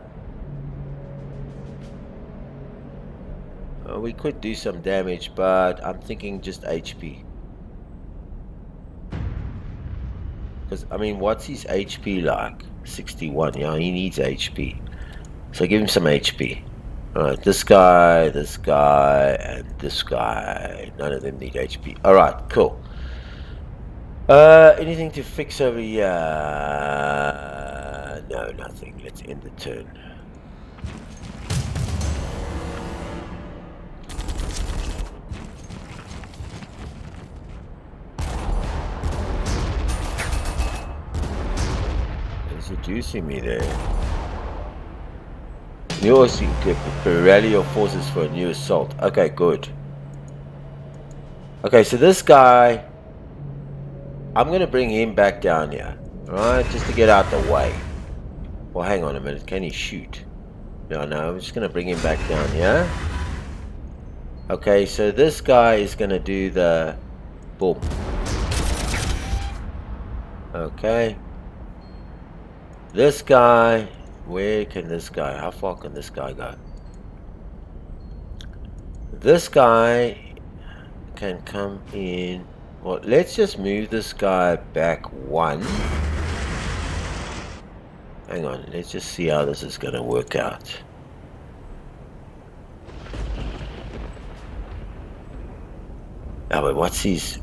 we could do some damage, but I'm thinking just HP. Because, I mean, what's his HP like? 61, yeah, he needs HP. So give him some HP. Alright, this guy, and this guy. None of them need HP. Alright, cool. Anything to fix over here? No, nothing. Let's end the turn. Seducing me there. New Orks equipment. Rally your forces for a new assault. Okay, good. Okay, so this guy, I'm going to bring him back down here. Alright, just to get out the way. Well, hang on a minute. Can he shoot? No, I'm just going to bring him back down here. Okay, so this guy is going to do the boom. Okay. This guy, where can this guy, how far can this guy go? This guy can come in. Well, let's just move this guy back one. Hang on, let's just see how this is going to work out. Oh, but he's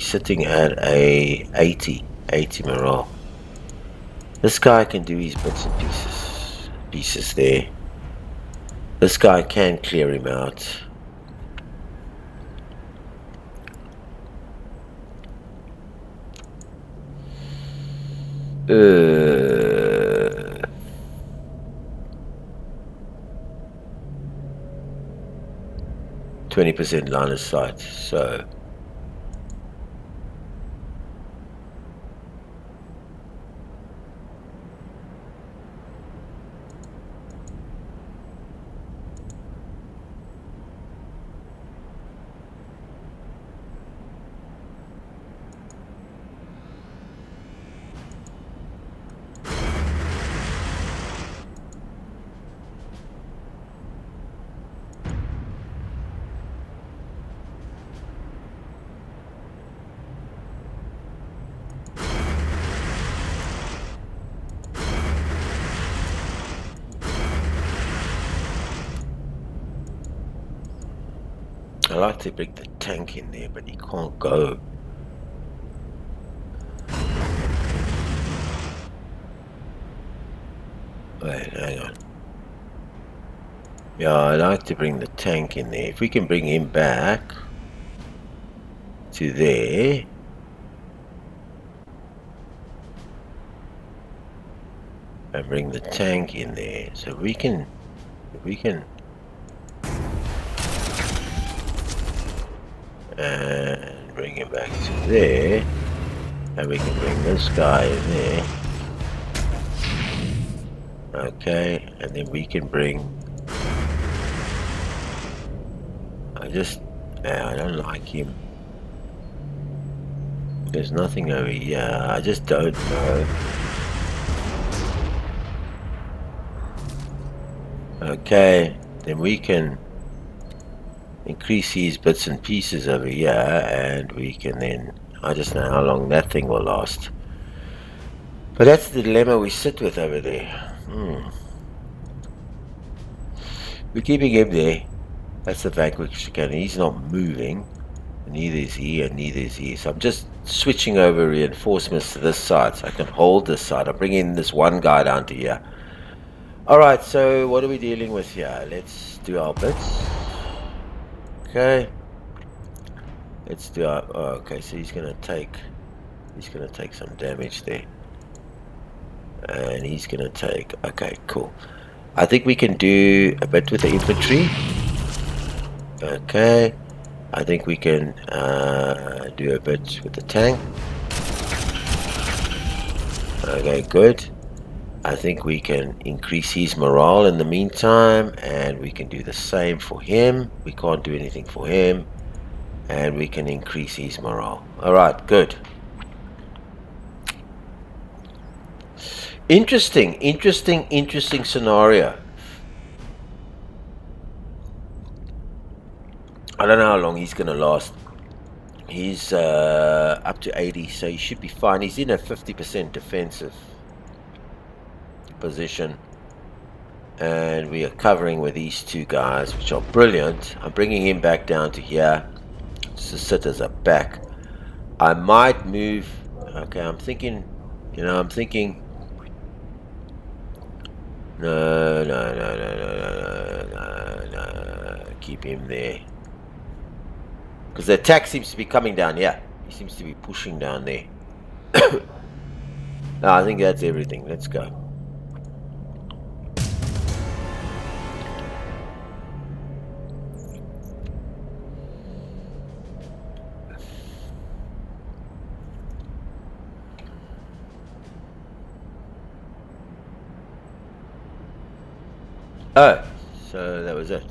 sitting at a 80 morale. This guy can do his bits and pieces there. This guy can clear him out. Uh, 20% line of sight, so I like to bring the tank in there, but he can't go. Wait, hang on. Yeah, I like to bring the tank in there. If we can bring him back to there. And bring the tank in there. So we can and bring him back to there, and we can bring this guy in there. Okay, and then we can bring, I don't like him. There's nothing over here. I just don't know. Okay, then we can increase these bits and pieces over here, and we can then, I just know how long that thing will last. But that's the dilemma we sit with over there. We're keeping him there. That's the vanquish cannon. He's not moving. Neither is he, and neither is he. So I'm just switching over reinforcements to this side, so I can hold this side. I'm bringing this one guy down to here. Alright, so what are we dealing with here? Let's do our bits. Okay. Let's do our, okay, so he's gonna take some damage there. And he's gonna take, okay, cool. I think we can do a bit with the infantry. Okay. I think we can do a bit with the tank. Okay, good. I think we can increase his morale in the meantime, and we can do the same for him. We can't do anything for him, and we can increase his morale. Alright, good. Interesting scenario. I don't know how long he's going to last. He's up to 80, so he should be fine. He's in a 50% defensive position, and we are covering with these two guys, which are brilliant. I'm bringing him back down to here to sit as a back. I might move. Okay, I'm thinking, no, keep him there, because the attack seems to be coming down here. He seems to be pushing down there. No, I think that's everything. Let's go. Oh, so that was it.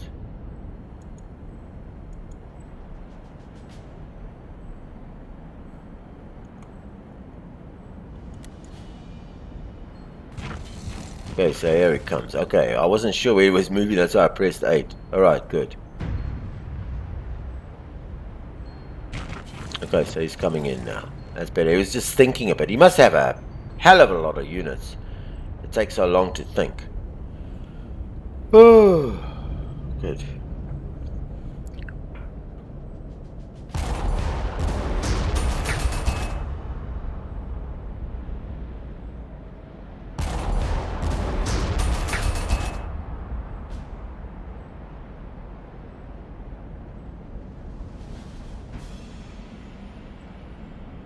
Okay, so here it comes. Okay, I wasn't sure where he was moving, that's why I pressed 8. Alright, good. Okay, so he's coming in now. That's better. He was just thinking a bit. He must have a hell of a lot of units. It takes so long to think. Oh, good.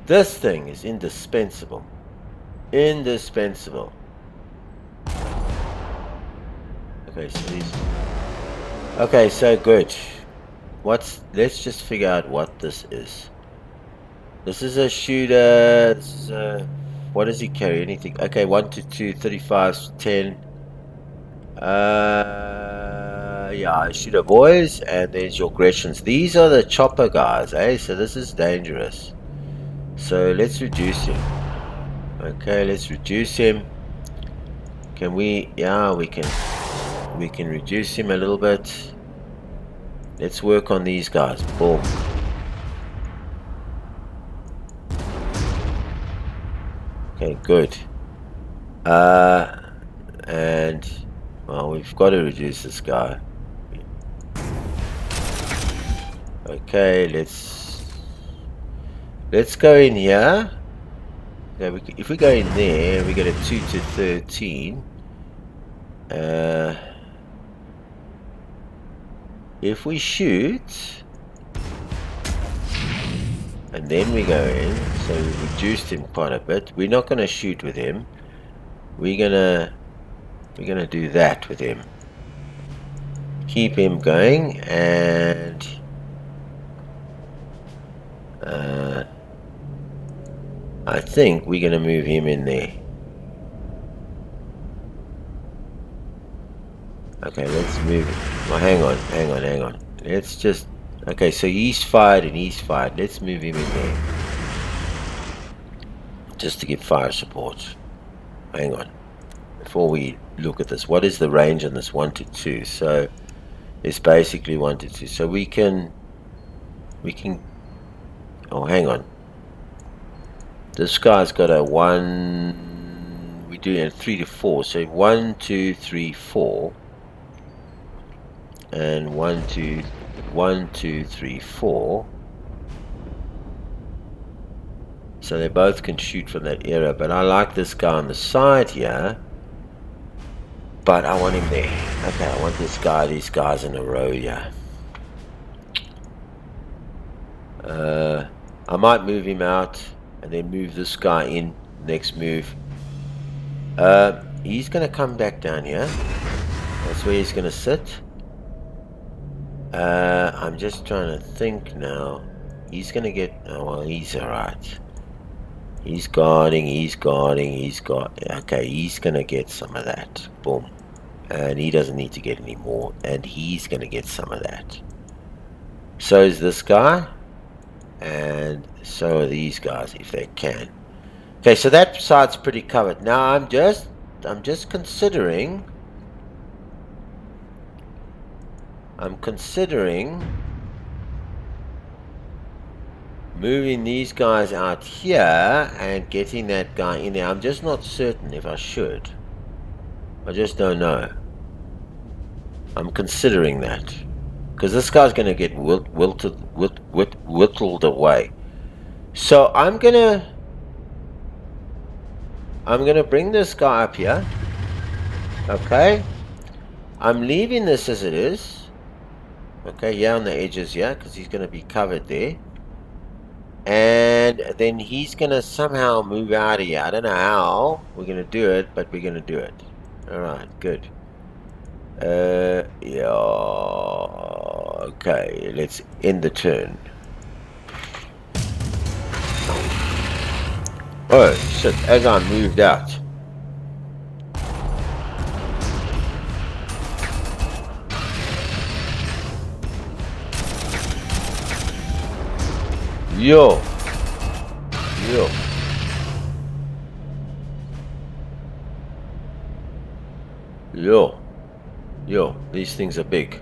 This thing is indispensable. Indispensable. Okay, so these... Okay, so good. Let's just figure out what this is. This is a shooter. This is a... What does he carry? Anything? Okay, 1 to 2, 35, 10. Yeah, shooter boys. And there's your Grecians. These are the chopper guys, eh? So this is dangerous. So let's reduce him. Okay, let's reduce him. Can we? Yeah, we can reduce him a little bit. Let's work on these guys. Boom. Okay, good. And well, we've got to reduce this guy. Okay, let's go in here. Yeah, if we go in there, we get a 2 to 13. If we shoot, and then we go in, so we reduced him quite a bit. We're not going to shoot with him. We're gonna do that with him. Keep him going, and I think we're going to move him in there. Okay, let's move it. Well, hang on. Let's just... Okay, so he's fired and he's fired. Let's move him in there. Just to give fire support. Hang on. Before we look at this, what is the range on this? 1 to 2. So, it's basically 1 to 2. So we can... Oh, hang on. This guy's got a 1... We're doing a 3 to 4. So 1, 2, 3, 4. And 1, 2, 3, 4. So they both can shoot from that area. But I like this guy on the side here. But I want him there. Okay, I want these guys in a row here. I might move him out and then move this guy in. Next move. He's going to come back down here. That's where he's going to sit. I'm just trying to think now. He's going to get... Oh, well, he's alright. He's guarding. Okay, he's going to get some of that. Boom. And he doesn't need to get any more. And he's going to get some of that. So is this guy. And so are these guys, if they can. Okay, so that side's pretty covered. Now I'm just considering... I'm considering moving these guys out here and getting that guy in there. I'm just not certain if I should. I just don't know. I'm considering that. Because this guy's going to get whittled away. So I'm going to bring this guy up here. Okay. I'm leaving this as it is. Okay, yeah, on the edges, yeah, because he's going to be covered there. And then he's going to somehow move out of here. I don't know how we're going to do it, but we're going to do it. Alright, good. Yeah. Okay, let's end the turn. Oh, shit, as I moved out. Yo. Yo. Yo. Yo. These things are big.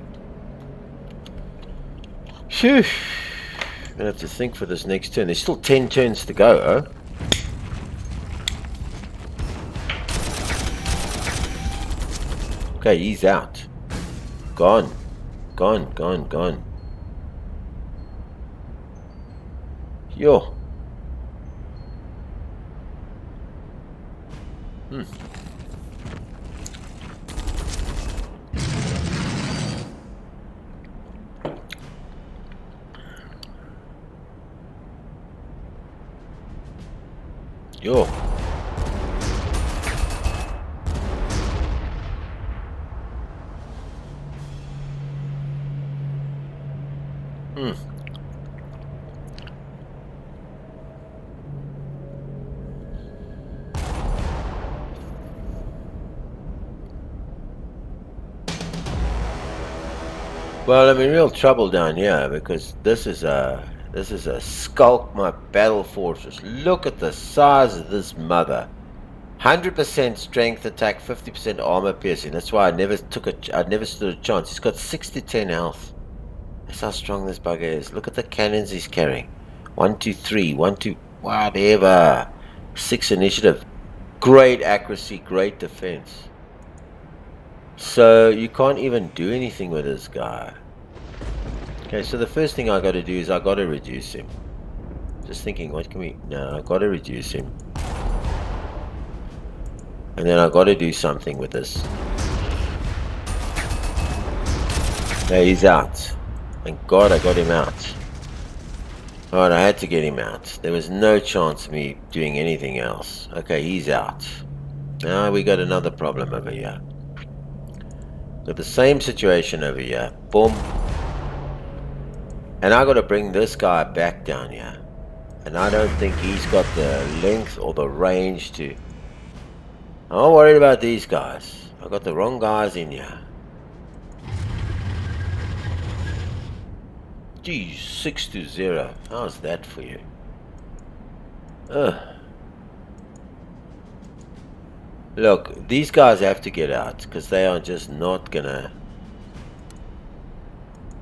Phew. I'm gonna have to think for this next turn. There's still 10 turns to go, oh? Okay, he's out. Gone. Gone, gone, gone. Yo. Yo. Well, I'm in real trouble down here because this is a skulk my battle fortress. Look at the size of this mother. 100% strength attack, 50% armor piercing. That's why I never stood a chance. He's got 6 to 10 health. That's how strong this bugger is. Look at the cannons he's carrying. 1, 2, 3, 1, 2, whatever. 6 initiative. Great accuracy, great defense. So you can't even do anything with this guy. Okay, so the first thing I got to do is I got to reduce him. Just thinking, what can we... No, I got to reduce him. And then I got to do something with this. Yeah, he's out. Thank God I got him out. Alright, I had to get him out. There was no chance of me doing anything else. Okay, he's out. Now we got another problem over here. Got the same situation over here. Boom. And I got to bring this guy back down here. And I don't think he's got the length or the range to... I'm not worried about these guys. I got the wrong guys in here. Geez, 6 to 0. How's that for you? Look, these guys have to get out because they are just not gonna...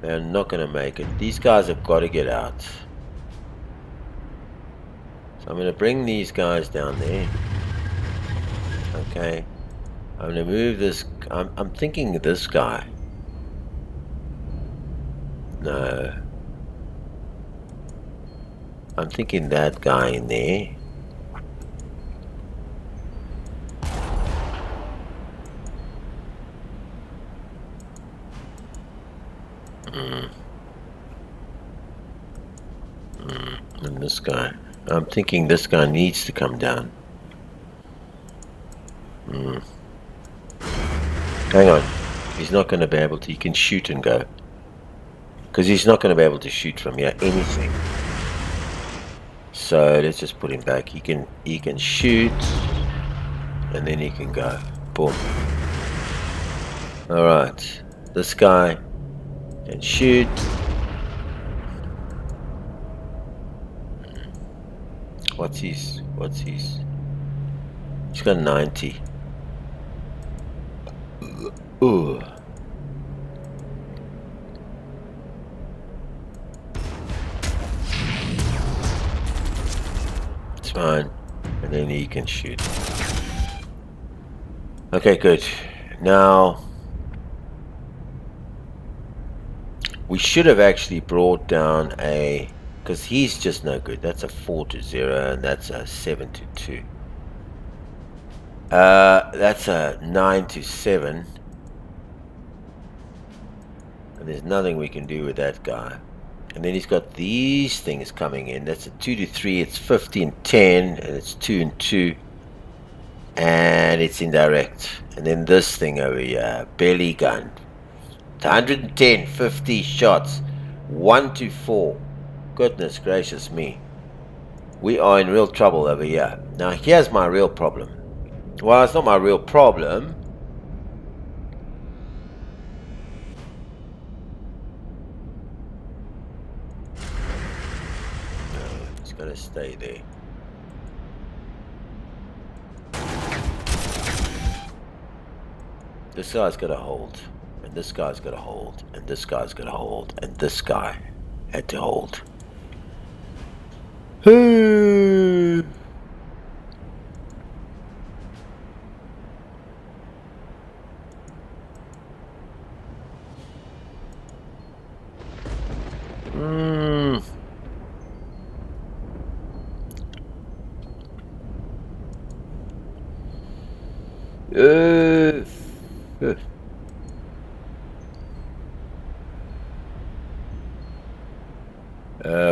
They're not gonna make it. These guys have got to get out. So I'm gonna bring these guys down there. Okay. I'm gonna move this... I'm thinking this guy. No. I'm thinking that guy in there. And this guy. I'm thinking this guy needs to come down. Hang on. He's not going to be able to... He can shoot and go. Because he's not going to be able to shoot from here anything. So let's just put him back. He can shoot. And then he can go. Boom. Alright. This guy can shoot. What's his? He's got 90. Ooh. It's fine. And then he can shoot. Okay, good. Now we should have actually brought down a... Because he's just no good. That's a 4 to 0 and that's a 7 to 2. That's a 9 to 7. And there's nothing we can do with that guy. And then he's got these things coming in. That's a 2 to 3. It's 15, 10. And it's 2 and 2. And it's indirect. And then this thing over here. Belly gun. 110, 50 shots. 1 to 4. Goodness gracious me. We are in real trouble over here. Now here's my real problem. Well, it's not my real problem. He's got to stay there. This guy's got to hold. And this guy's got to hold. And this guy's got to hold. And this guy had to hold.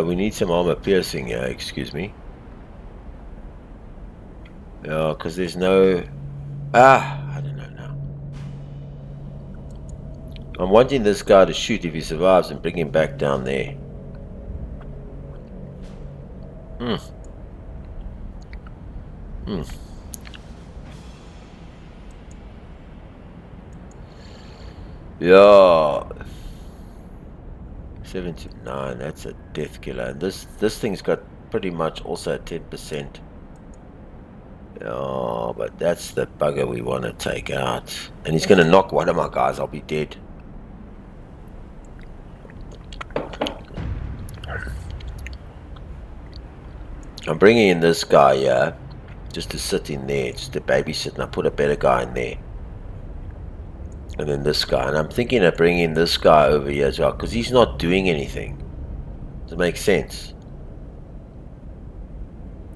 We need some armor piercing here, excuse me. Yeah, because there's no... I don't know now. I'm wanting this guy to shoot if he survives and bring him back down there. Yeah. 79, that's a death killer. And this thing's got pretty much also 10%. Oh, but that's the bugger we want to take out. And he's going to knock one of my guys, I'll be dead. I'm bringing in this guy here, just to sit in there, just to babysit, and I put a better guy in there. And then this guy, and I'm thinking of bringing this guy over here as well, because he's not doing anything. Does it make sense?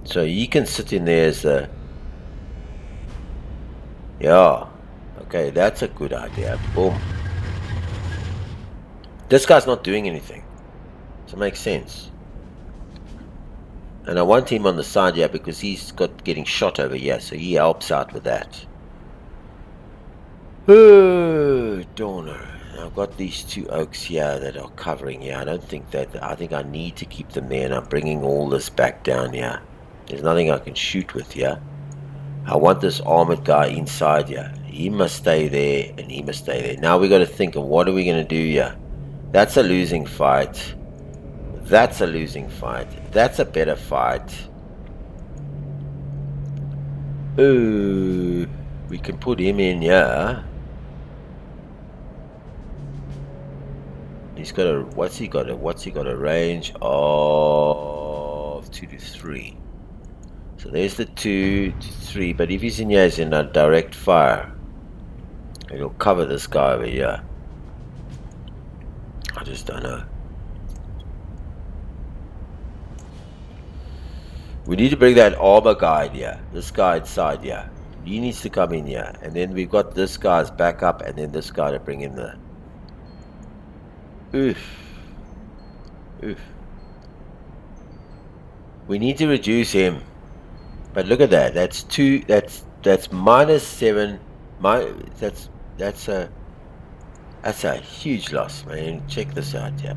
So he can sit in there as the... Yeah. Okay, that's a good idea. Boom. This guy's not doing anything. Does it make sense? And I want him on the side here because he's got getting shot over here, so he helps out with that. Oh, Donner. I've got these two oaks here that are covering here. I don't think that... I think I need to keep them there, and I'm bringing all this back down here. There's nothing I can shoot with here. I want this armored guy inside here. He must stay there, and he must stay there. Now we got to think of what are we going to do here. That's a losing fight. That's a losing fight. That's a better fight. Ooh, we can put him in here. He's got a... What's he got? What's he got? A range of 2 to 3. So there's the 2 to 3. But if he's in here, he's in a direct fire. It'll cover this guy over here. I just don't know. We need to bring that armor guy here. This guy inside here. He needs to come in here. And then we've got this guy's backup. And then this guy to bring in the... Oof. Oof. We need to reduce him. But look at that. That's 2. That's minus 7. That's a huge loss, man. Check this out, yeah.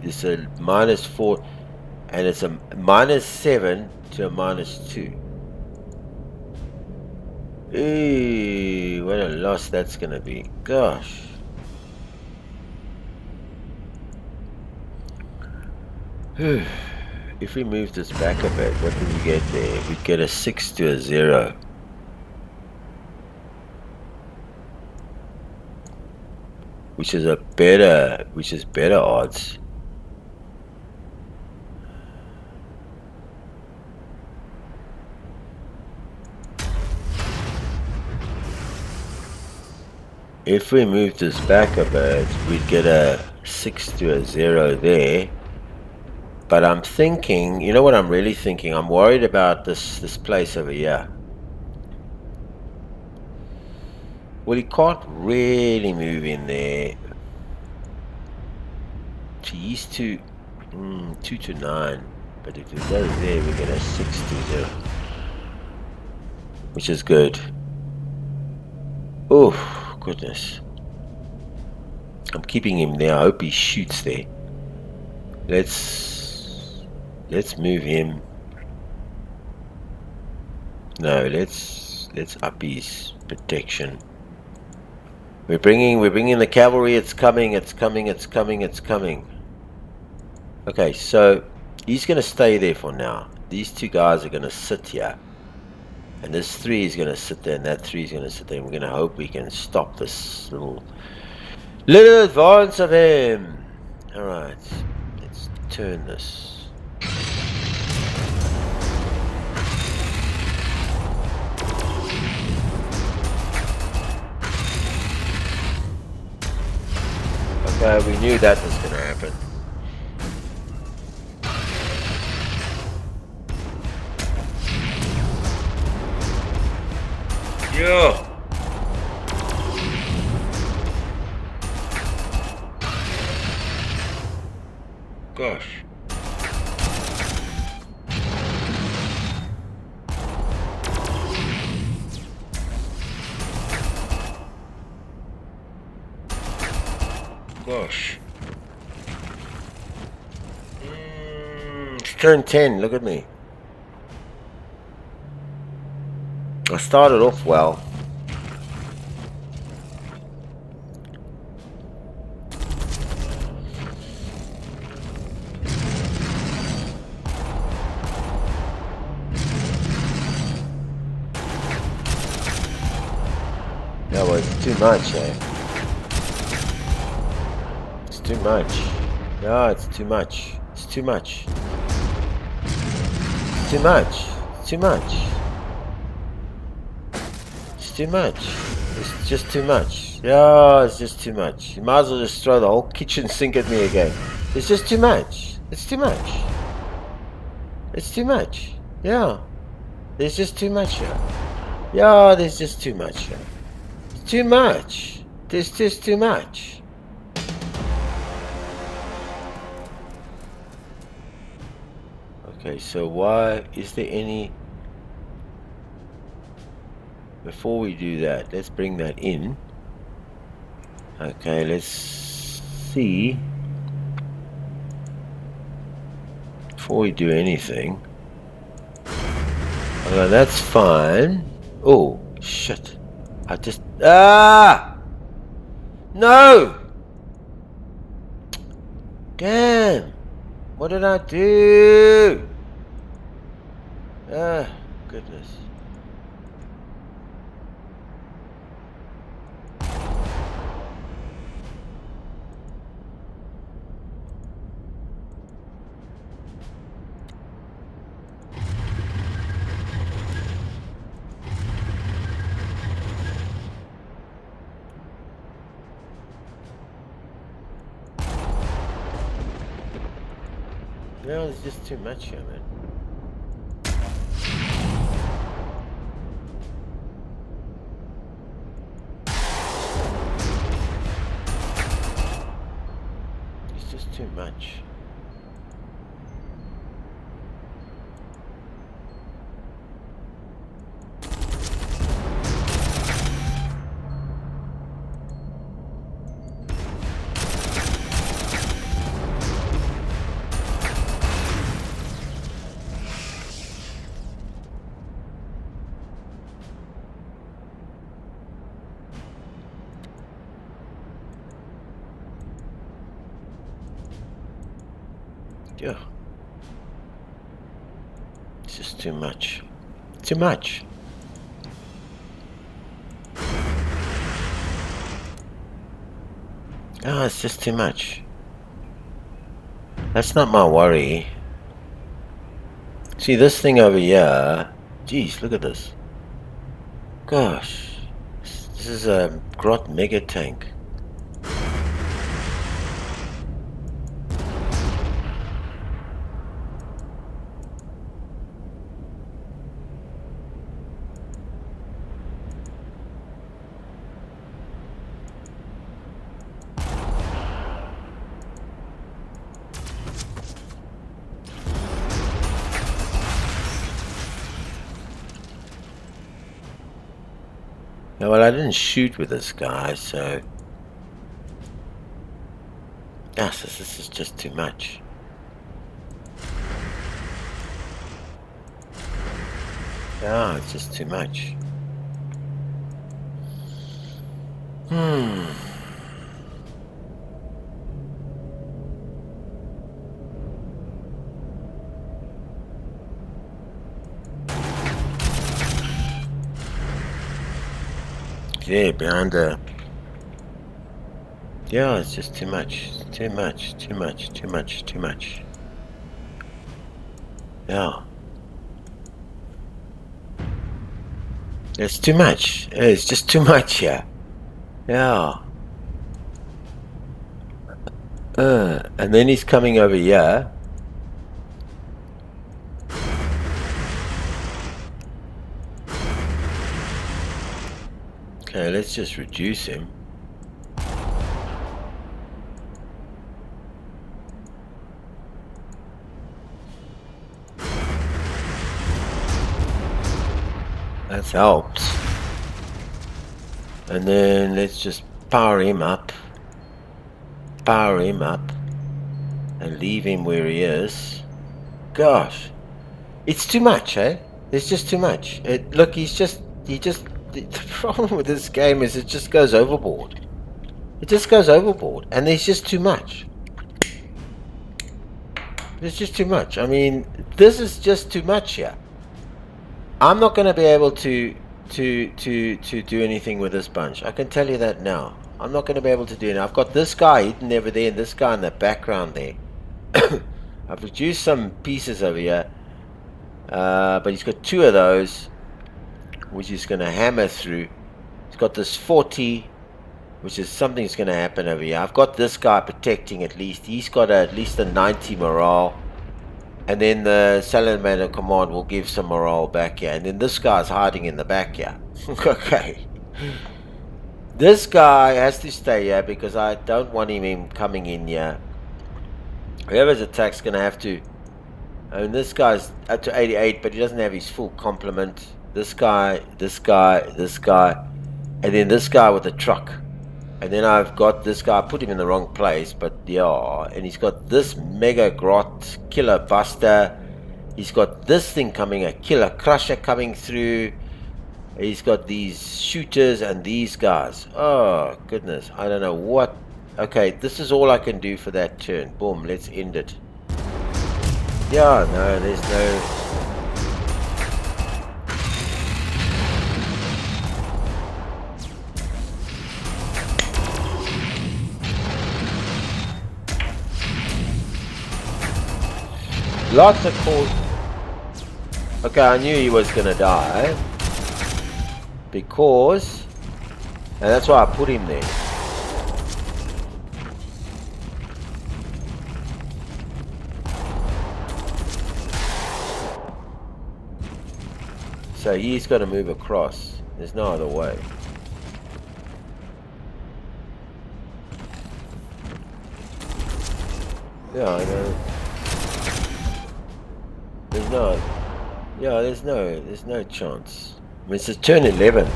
It's a minus 4. And it's a minus 7 to a minus 2. Eee, what a loss that's gonna be. Gosh. If we move this back a bit, what do we get there? We get a 6 to a 0. Which is better odds. If we move this back a bit, we'd get a 6 to a 0 there. But I'm thinking, you know what I'm really thinking? I'm worried about this place over here. Well, he can't really move in there. He's 2 to 9. But if he goes there, we get a 6 to 0. Which is good. Oh. Goodness. I'm keeping him there. I hope he shoots there. Let's move him. No, let's up his protection. We're bringing the cavalry. It's coming. Okay, so He's going to stay there for now. These two guys are going to sit here. And this 3 is going to sit there, and that 3 is going to sit there. And we're going to hope we can stop this little advance of him. Alright, let's turn this. Okay, we knew that was going to happen. Yeah. Gosh. Gosh. It's turn 10, look at me. I started off well. That was too much, eh? It's too much. No, it's too much. It's too much. It's too much. It's too much. It's too much. It's just too much. Yeah, it's just too much. You might as well just throw the whole kitchen sink at me again. It's just too much. It's too much. It's too much. Yeah. There's just too much here. Yeah, there's just too much here. It's too much. There's just too much. Okay, so why is there any... Before we do that, let's bring that in. Okay, let's see. Before we do anything. Okay, that's fine. Oh, shit. I just... Ah! No! Damn! What did I do? Ah, goodness. No, it's just too much here, man. It's just too much. Yeah. It's just too much. Too much. Ah, it's just too much. That's not my worry. See this thing over here. Jeez, look at this. Gosh. This is a Grot mega tank. No, well, I didn't shoot with this guy, so... Yes, this is just too much. Ah, it's just too much. Yeah, behind the... Yeah, it's just too much. Too much. Too much. Too much. Too much. Yeah. It's too much. It's just too much here. Yeah. And then he's coming over here. Okay, let's just reduce him. That helps. And then let's just power him up. Power him up. And leave him where he is. Gosh. It's too much, eh? It's just too much. Look, the problem with this game is it just goes overboard. It just goes overboard. And there's just too much. There's just too much. I mean, this is just too much here. I'm not going to be able to do anything with this bunch. I can tell you that now. I'm not going to be able to do it. I've got this guy hidden over there and this guy in the background there. I've reduced some pieces over here. But he's got two of those, which is going to hammer through. He's got this 40, which is something's going to happen over here. I've got this guy protecting at least. He's got at least a 90 morale. And then the Salamander Command will give some morale back here. And then this guy's hiding in the back here. Okay. This guy has to stay here because I don't want him coming in here. Whoever's attack's going to have to... I mean, this guy's up to 88, but he doesn't have his full complement. This guy, this guy, this guy. And then this guy with the truck. And then I've got this guy, I put him in the wrong place, but yeah. And he's got this Mega Grot Killer Buster. He's got this thing coming, a Killer Crusher coming through. He's got these shooters and these guys. Oh, goodness. I don't know what. Okay, this is all I can do for that turn. Boom, let's end it. Yeah, no, there's no... Lots of calls. Okay, I knew he was gonna die. Because... And that's why I put him there. So he's got to move across. There's no other way. Yeah, I know. There's no... Yeah, there's no chance. I mean, it's turn 11.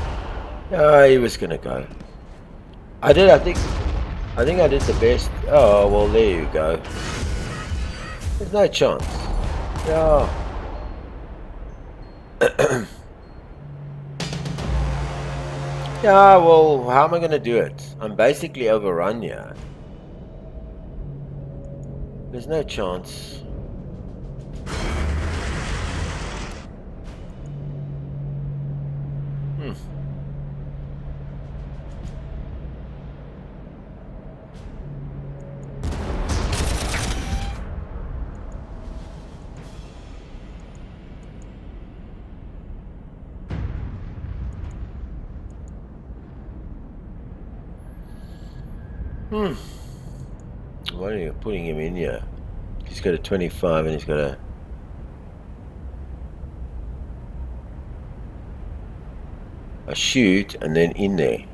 Yeah, he was gonna go. I think I did the best. Oh, well, there you go. There's no chance. Yeah. Yeah, well, how am I gonna do it? I'm basically overrun here. There's no chance. Why are you putting him in here? He's got a 25 and he's got a shoot and then in there.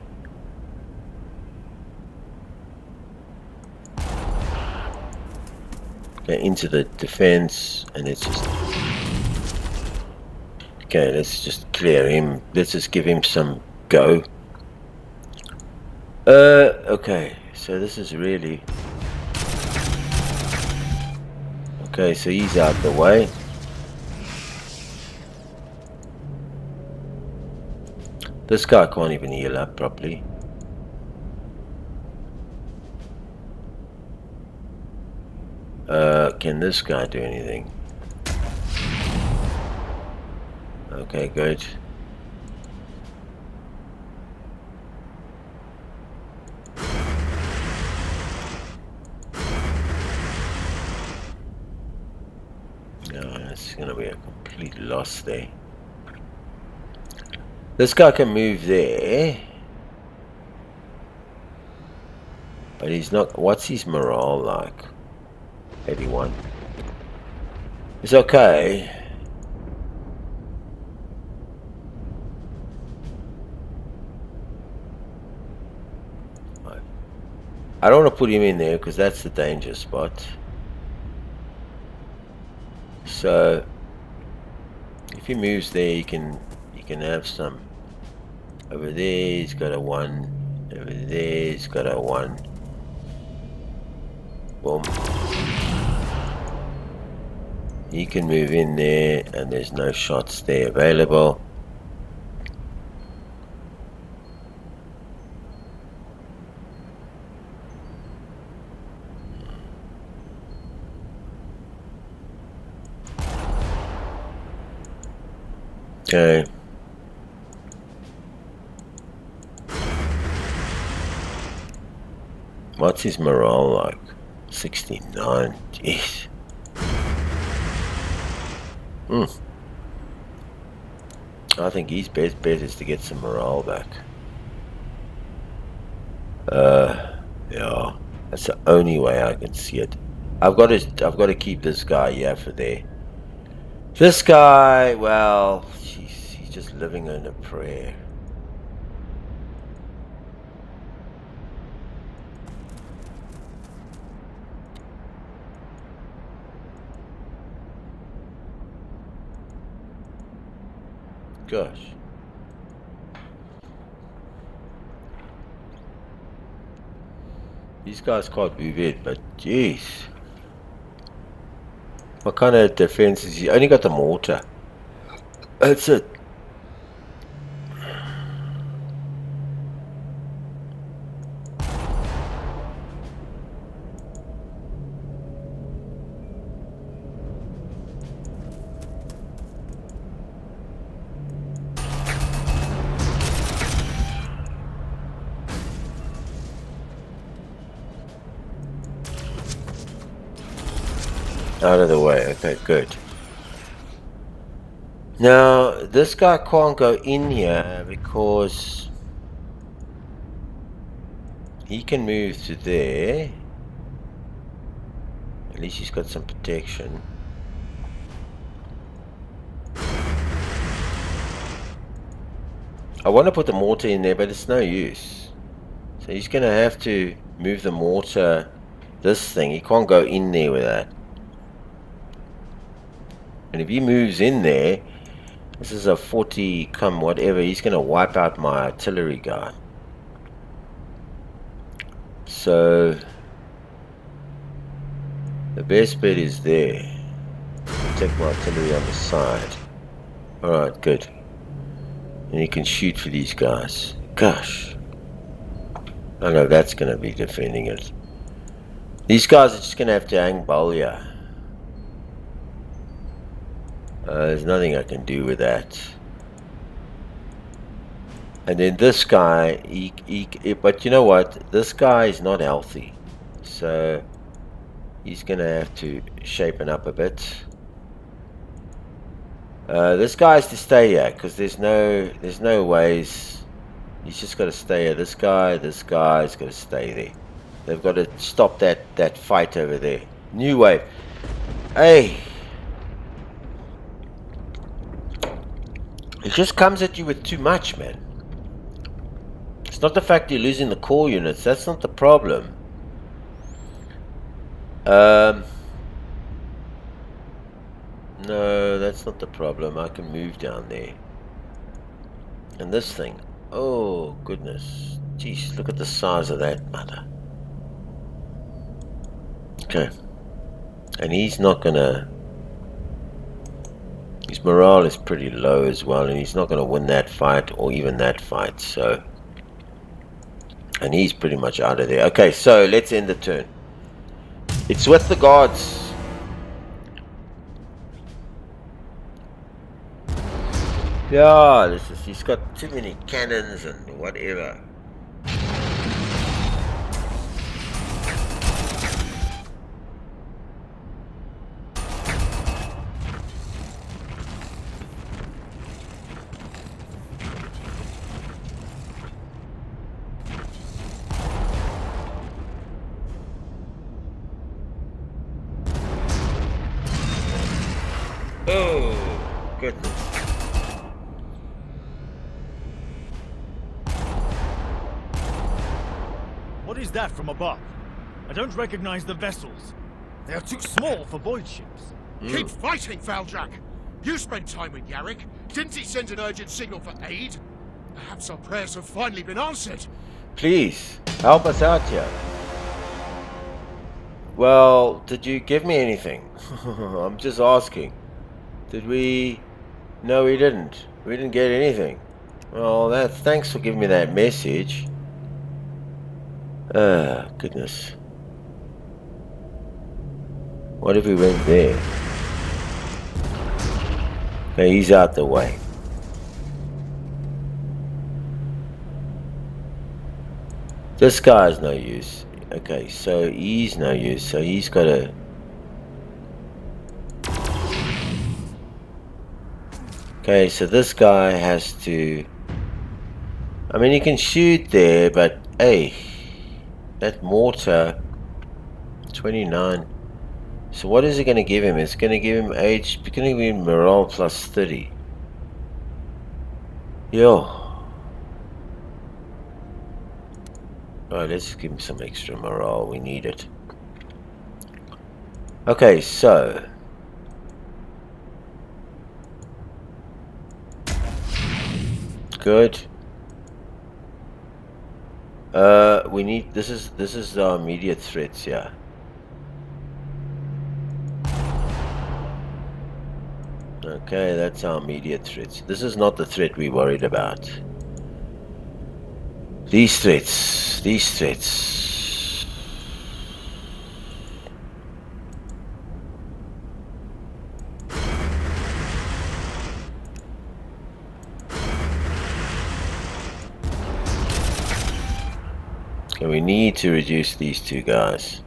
Okay, into the defense and it's just... Okay, let's just clear him. Let's just give him some go. Okay, so this is really... Okay, so he's out the way. This guy can't even heal up properly. Can this guy do anything? Okay, good. Yeah, it's gonna be a complete loss there. This guy can move there. But he's not... What's his morale like? 81. It's okay. I don't want to put him in there because that's the danger spot. So if he moves there, he can have some. Over there he's got a 1. Over there he's got a 1. Boom. He can move in there and there's no shots there available. Okay. What's his morale like? 69. Jeez. I think his best bet is to get some morale back. Yeah. That's the only way I can see it. I've got to keep this guy here for there. This guy, well, he's just living in a prayer. Gosh. These guys can't move it, but jeez. What kind of defense is he? Only got the mortar. That's it. Out of the way. Okay, good. Now, this guy can't go in here because he can move to there. At least he's got some protection. I want to put the mortar in there, but it's no use. So he's going to have to move the mortar, this thing. He can't go in there with that. And if he moves in there, this is a 40 come whatever, he's going to wipe out my artillery guy. So the best bet is there. Take my artillery on the side. Alright, good. And he can shoot for these guys. Gosh. I know that's going to be defending it. These guys are just going to have to hang Balya. There's nothing I can do with that. And then this guy, but you know what? This guy is not healthy. So he's going to have to shapen up a bit. This guy has to stay here because there's no ways. He's just got to stay here. This guy's got to stay there. They've got to stop that fight over there. New wave. Hey. It just comes at you with too much, man. It's not the fact you're losing the core units. That's not the problem. No, that's not the problem. I can move down there. And this thing. Oh, goodness. Jeez, look at the size of that mother. Okay. And he's not gonna... His morale is pretty low as well, and he's not going to win that fight or even that fight, so... And he's pretty much out of there. Okay, so let's end the turn. It's with the gods. Yeah, he's got too many cannons and whatever. goodness. What is that from above? I don't recognize the vessels. They are too small for void ships. Keep fighting, Valjack! You spent time with Yarrick. Didn't he send an urgent signal for aid? Perhaps our prayers have finally been answered. Please, help us out here. Well, did you give me anything? I'm just asking. Did we... No, we didn't. We didn't get anything. Well, thanks for giving me that message. Goodness. What if we went there? Okay, he's out the way. This guy's no use. Okay, so he's no use. So he's got to... Okay, so this guy has to... I mean, he can shoot there, but hey, that mortar, 29. So what is it going to give him? It's going to give him age, it's going to give him morale plus 30. Yo. Alright, let's just give him some extra morale. We need it. Okay, so... Good. We need... This is our immediate threats, yeah. Okay, that's our immediate threats. This is not the threat we worried about. These threats. Okay, we need to reduce these two guys.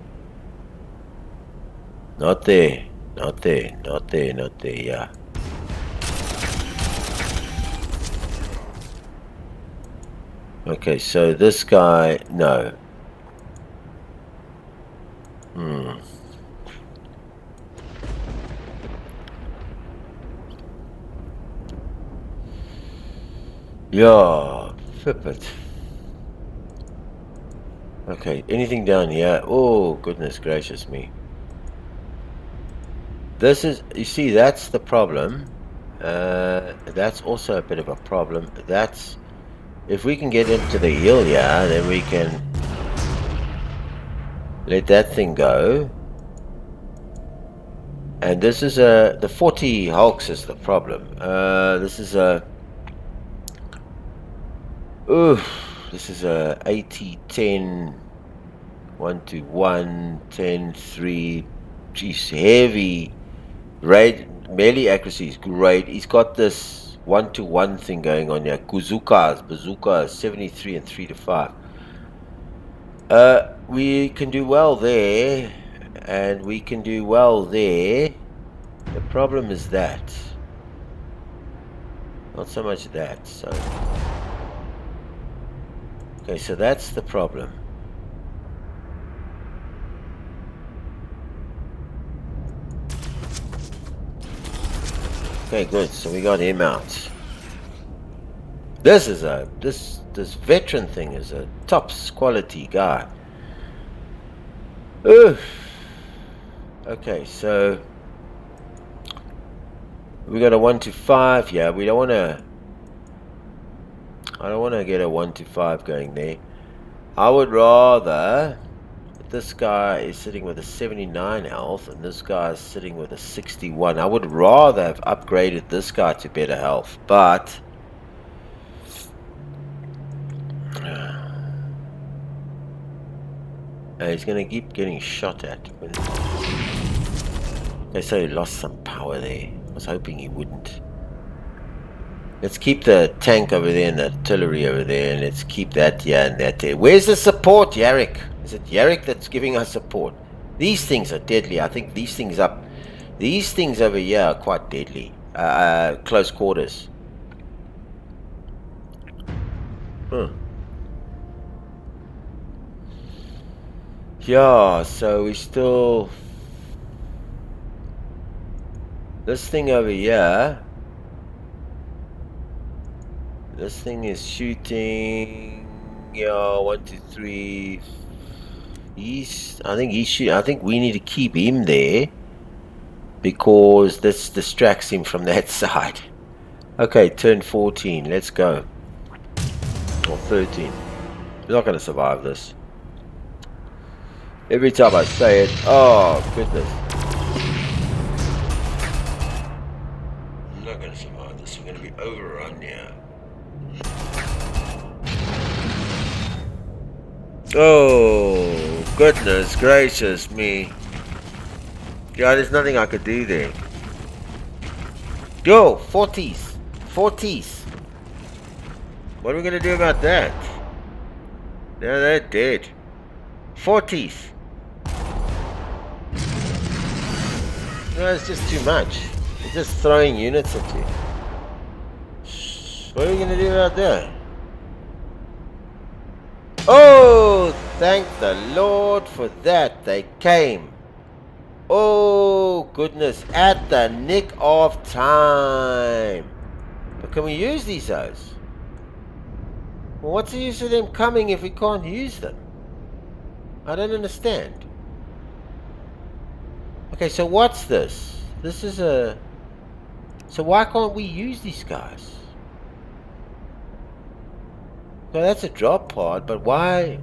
Not there, yeah. Okay, so this guy, no. Yeah, flip it. Okay, anything down here? Oh, goodness gracious me. This is, you see, that's the problem. That's also a bit of a problem. That's... If we can get into the hill here, then we can let that thing go. And this is the 40 hulks is the problem. This is a... This is a 80, 10, 1 to 1, 10, 3. Jeez, heavy. Melee accuracy is great. He's got this 1 to 1 thing going on here. Bazookas, 73 and 3 to 5. We can do well there, and we can do well there. The problem is that. Not so much that, so. Okay, so that's the problem. Okay, good. So we got him out. This is this veteran thing is a tops quality guy. Oof. Okay, so we got a 1 to 5. Yeah, we don't want to. I don't want to get a 1 to 5 going there. I would rather... This guy is sitting with a 79 health, and this guy is sitting with a 61. I would rather have upgraded this guy to better health, but... he's going to keep getting shot at. Okay, so he lost some power there. I was hoping he wouldn't. Let's keep the tank over there and the artillery over there, and let's keep that here and that there. Where's the support, Yarrick? Is it Yarrick that's giving us support? These things are deadly. I think these things over here are quite deadly. Close quarters. Yeah, so we still... This thing over here... This thing is shooting. Yeah, 1, 2, 3. I think we need to keep him there because this distracts him from that side. Okay, turn 14. Let's go. Or 13. We're not going to survive this. Every time I say it, oh goodness. I'm not going to survive this. We're going to be overrun here. Oh, goodness gracious me. Yeah, there's nothing I could do there. Yo, 40s. 40s. What are we going to do about that? Yeah, they're dead. 40s. No, it's just too much. It's just throwing units at you. What are we going to do about that? Oh, thank the Lord for that. They came. Oh, goodness. At the nick of time. But can we use these guys? Well, what's the use of them coming if we can't use them? I don't understand. Okay, so what's this? This is a... So why can't we use these guys? Well, that's a drop pod, but why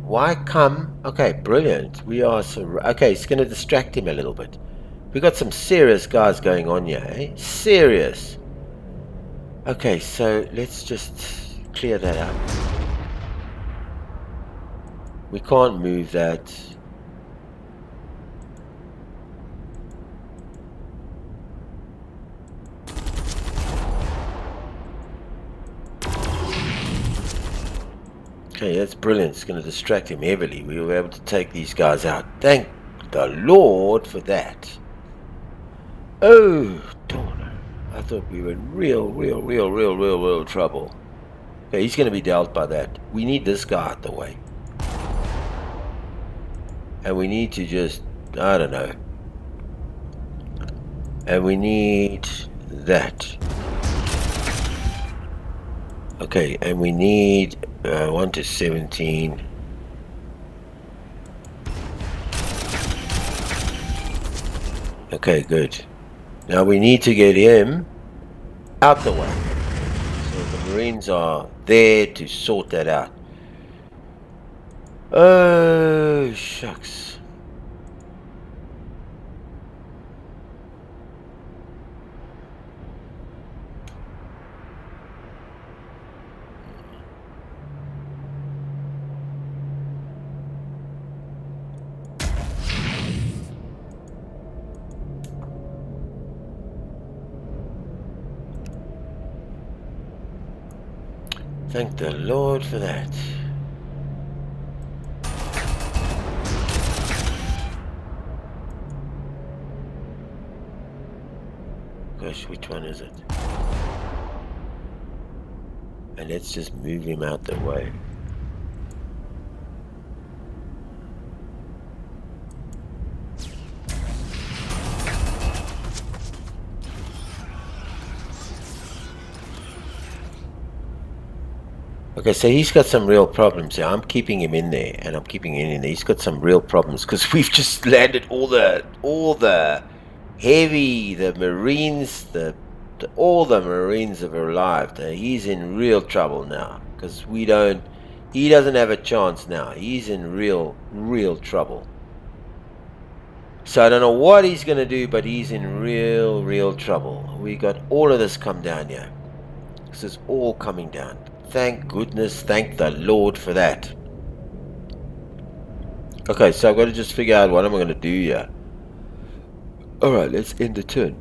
come? Okay, brilliant. We are okay, it's going to distract him a little bit. We got some serious guys going on here, eh? Serious. Okay, so let's just clear that up. We can't move that. Okay, that's brilliant. It's going to distract him heavily. We were able to take these guys out. Thank the Lord for that. Oh, darn. I thought we were in real trouble. Okay, he's going to be dealt by that. We need this guy out the way. And we need to just, I don't know. And we need that. Okay, and we need 1 to 17. Okay, good. Now we need to get him out the way. So the Marines are there to sort that out. Oh, shucks. Thank the Lord for that. Gosh, which one is it? And let's just move him out the way. Okay, so he's got some real problems here. I'm keeping him in there, and I'm keeping him in there. He's got some real problems because we've just landed all the heavy, the Marines, all the Marines have arrived. He's in real trouble now because he doesn't have a chance now. He's in real trouble. So I don't know what he's going to do, but he's in real trouble. We got all of this come down here. This is all coming down. Thank goodness, thank the Lord for that. Okay, so I've got to just figure out what am I going to do here. Alright, let's end the turn.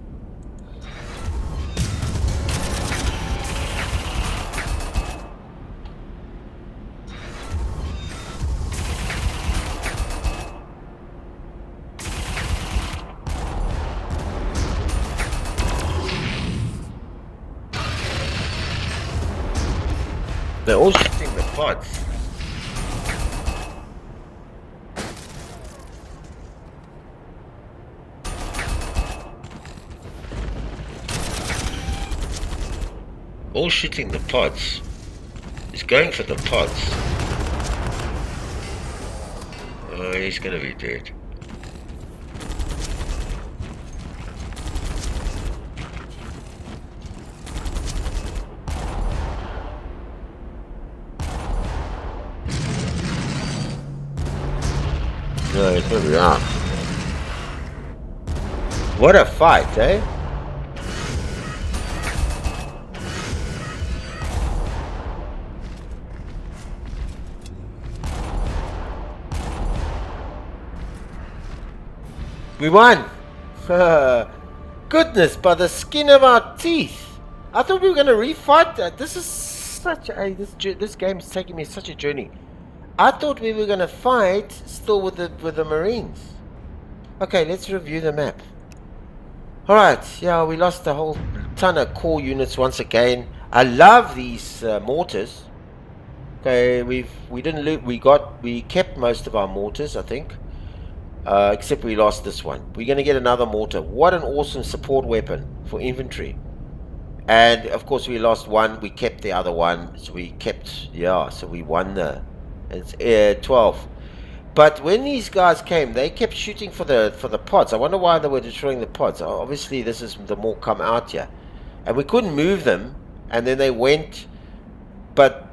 They're all shooting the pods. All shooting the pods. He's going for the pods. Oh, he's gonna be dead. No, he's gonna be out. What a fight, eh? We won! Goodness, by the skin of our teeth! I thought we were going to refight that. This is such a... This game is taking me such a journey. I thought we were going to fight still with the Marines. Okay, let's review the map. Alright, yeah, we lost a whole ton of core units once again. I love these mortars. Okay, we didn't loot. We kept most of our mortars, I think. Except we lost this one. We're going to get another mortar. What an awesome support weapon for infantry. And of course we lost one. We kept the other one. So we kept, yeah, so we won the, it's 12. But when these guys came, they kept shooting for the pods. I wonder why they were destroying the pods. Obviously this is the more come out here. And we couldn't move them. And then they went. But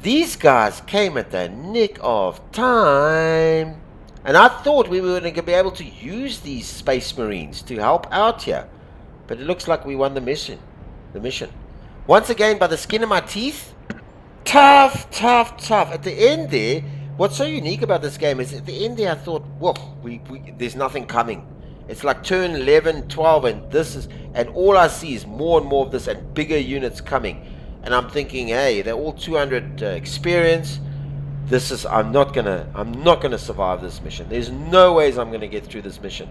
these guys came at the nick of time. And I thought we were going to be able to use these Space Marines to help out here. But it looks like we won the mission. Once again, by the skin of my teeth. Tough, tough, tough. At the end there, what's so unique about this game is at the end there I thought, whoa, there's nothing coming. It's like turn 11, 12, and all I see is more and more of this and bigger units coming. And I'm thinking, hey, they're all 200 experience. I'm not gonna survive this mission. There's no ways I'm gonna get through this mission.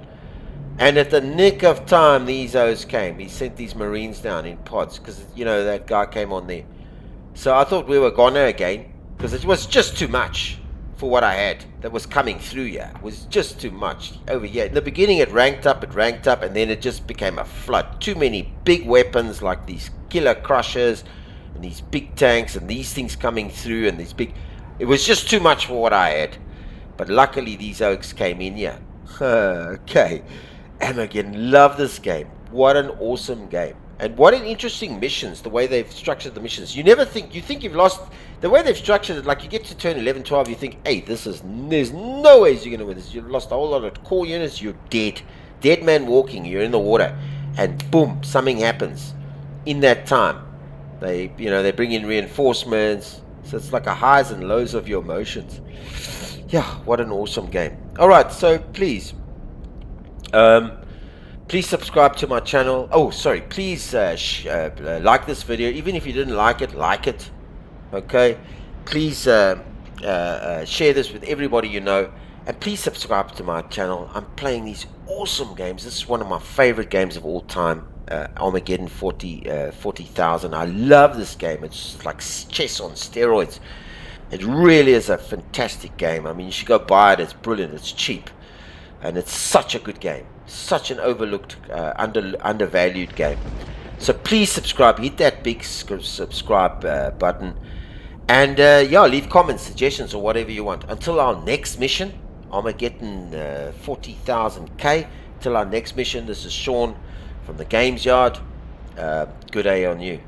And at the nick of time, these O's came. He sent these Marines down in pods because you know that guy came on there. So I thought we were goner again because it was just too much for what I had that was coming through here. It was just too much over here. In the beginning, it ranked up, and then it just became a flood. Too many big weapons like these killer crushers and these big tanks and these things coming through and these big. It was just too much for what I had. But luckily these Orks came in here. Okay. Armageddon, love this game. What an awesome game. And what an interesting missions, the way they've structured the missions. You think you've lost, the way they've structured it, like you get to turn 11, 12, you think, hey, there's no ways you're going to win this. You've lost a whole lot of core units, you're dead. Dead man walking, you're in the water. And boom, something happens in that time. They bring in reinforcements. So it's like a highs and lows of your emotions. Yeah, what an awesome game. Alright, so please subscribe to my channel. Oh, sorry, please like this video. Even if you didn't like it. Okay, please share this with everybody you know. And please subscribe to my channel. I'm playing these awesome games. This is one of my favorite games of all time. Armageddon 40,000. I love this game. It's like chess on steroids. It really is a fantastic game. I mean, you should go buy it. It's brilliant. It's cheap. And it's such a good game. Such an overlooked, undervalued game. So please subscribe. Hit that big subscribe button. And yeah, leave comments, suggestions, or whatever you want. Until our next mission, Armageddon 40,000K. Till our next mission, this is Sean from the Games Yard. Good day on you.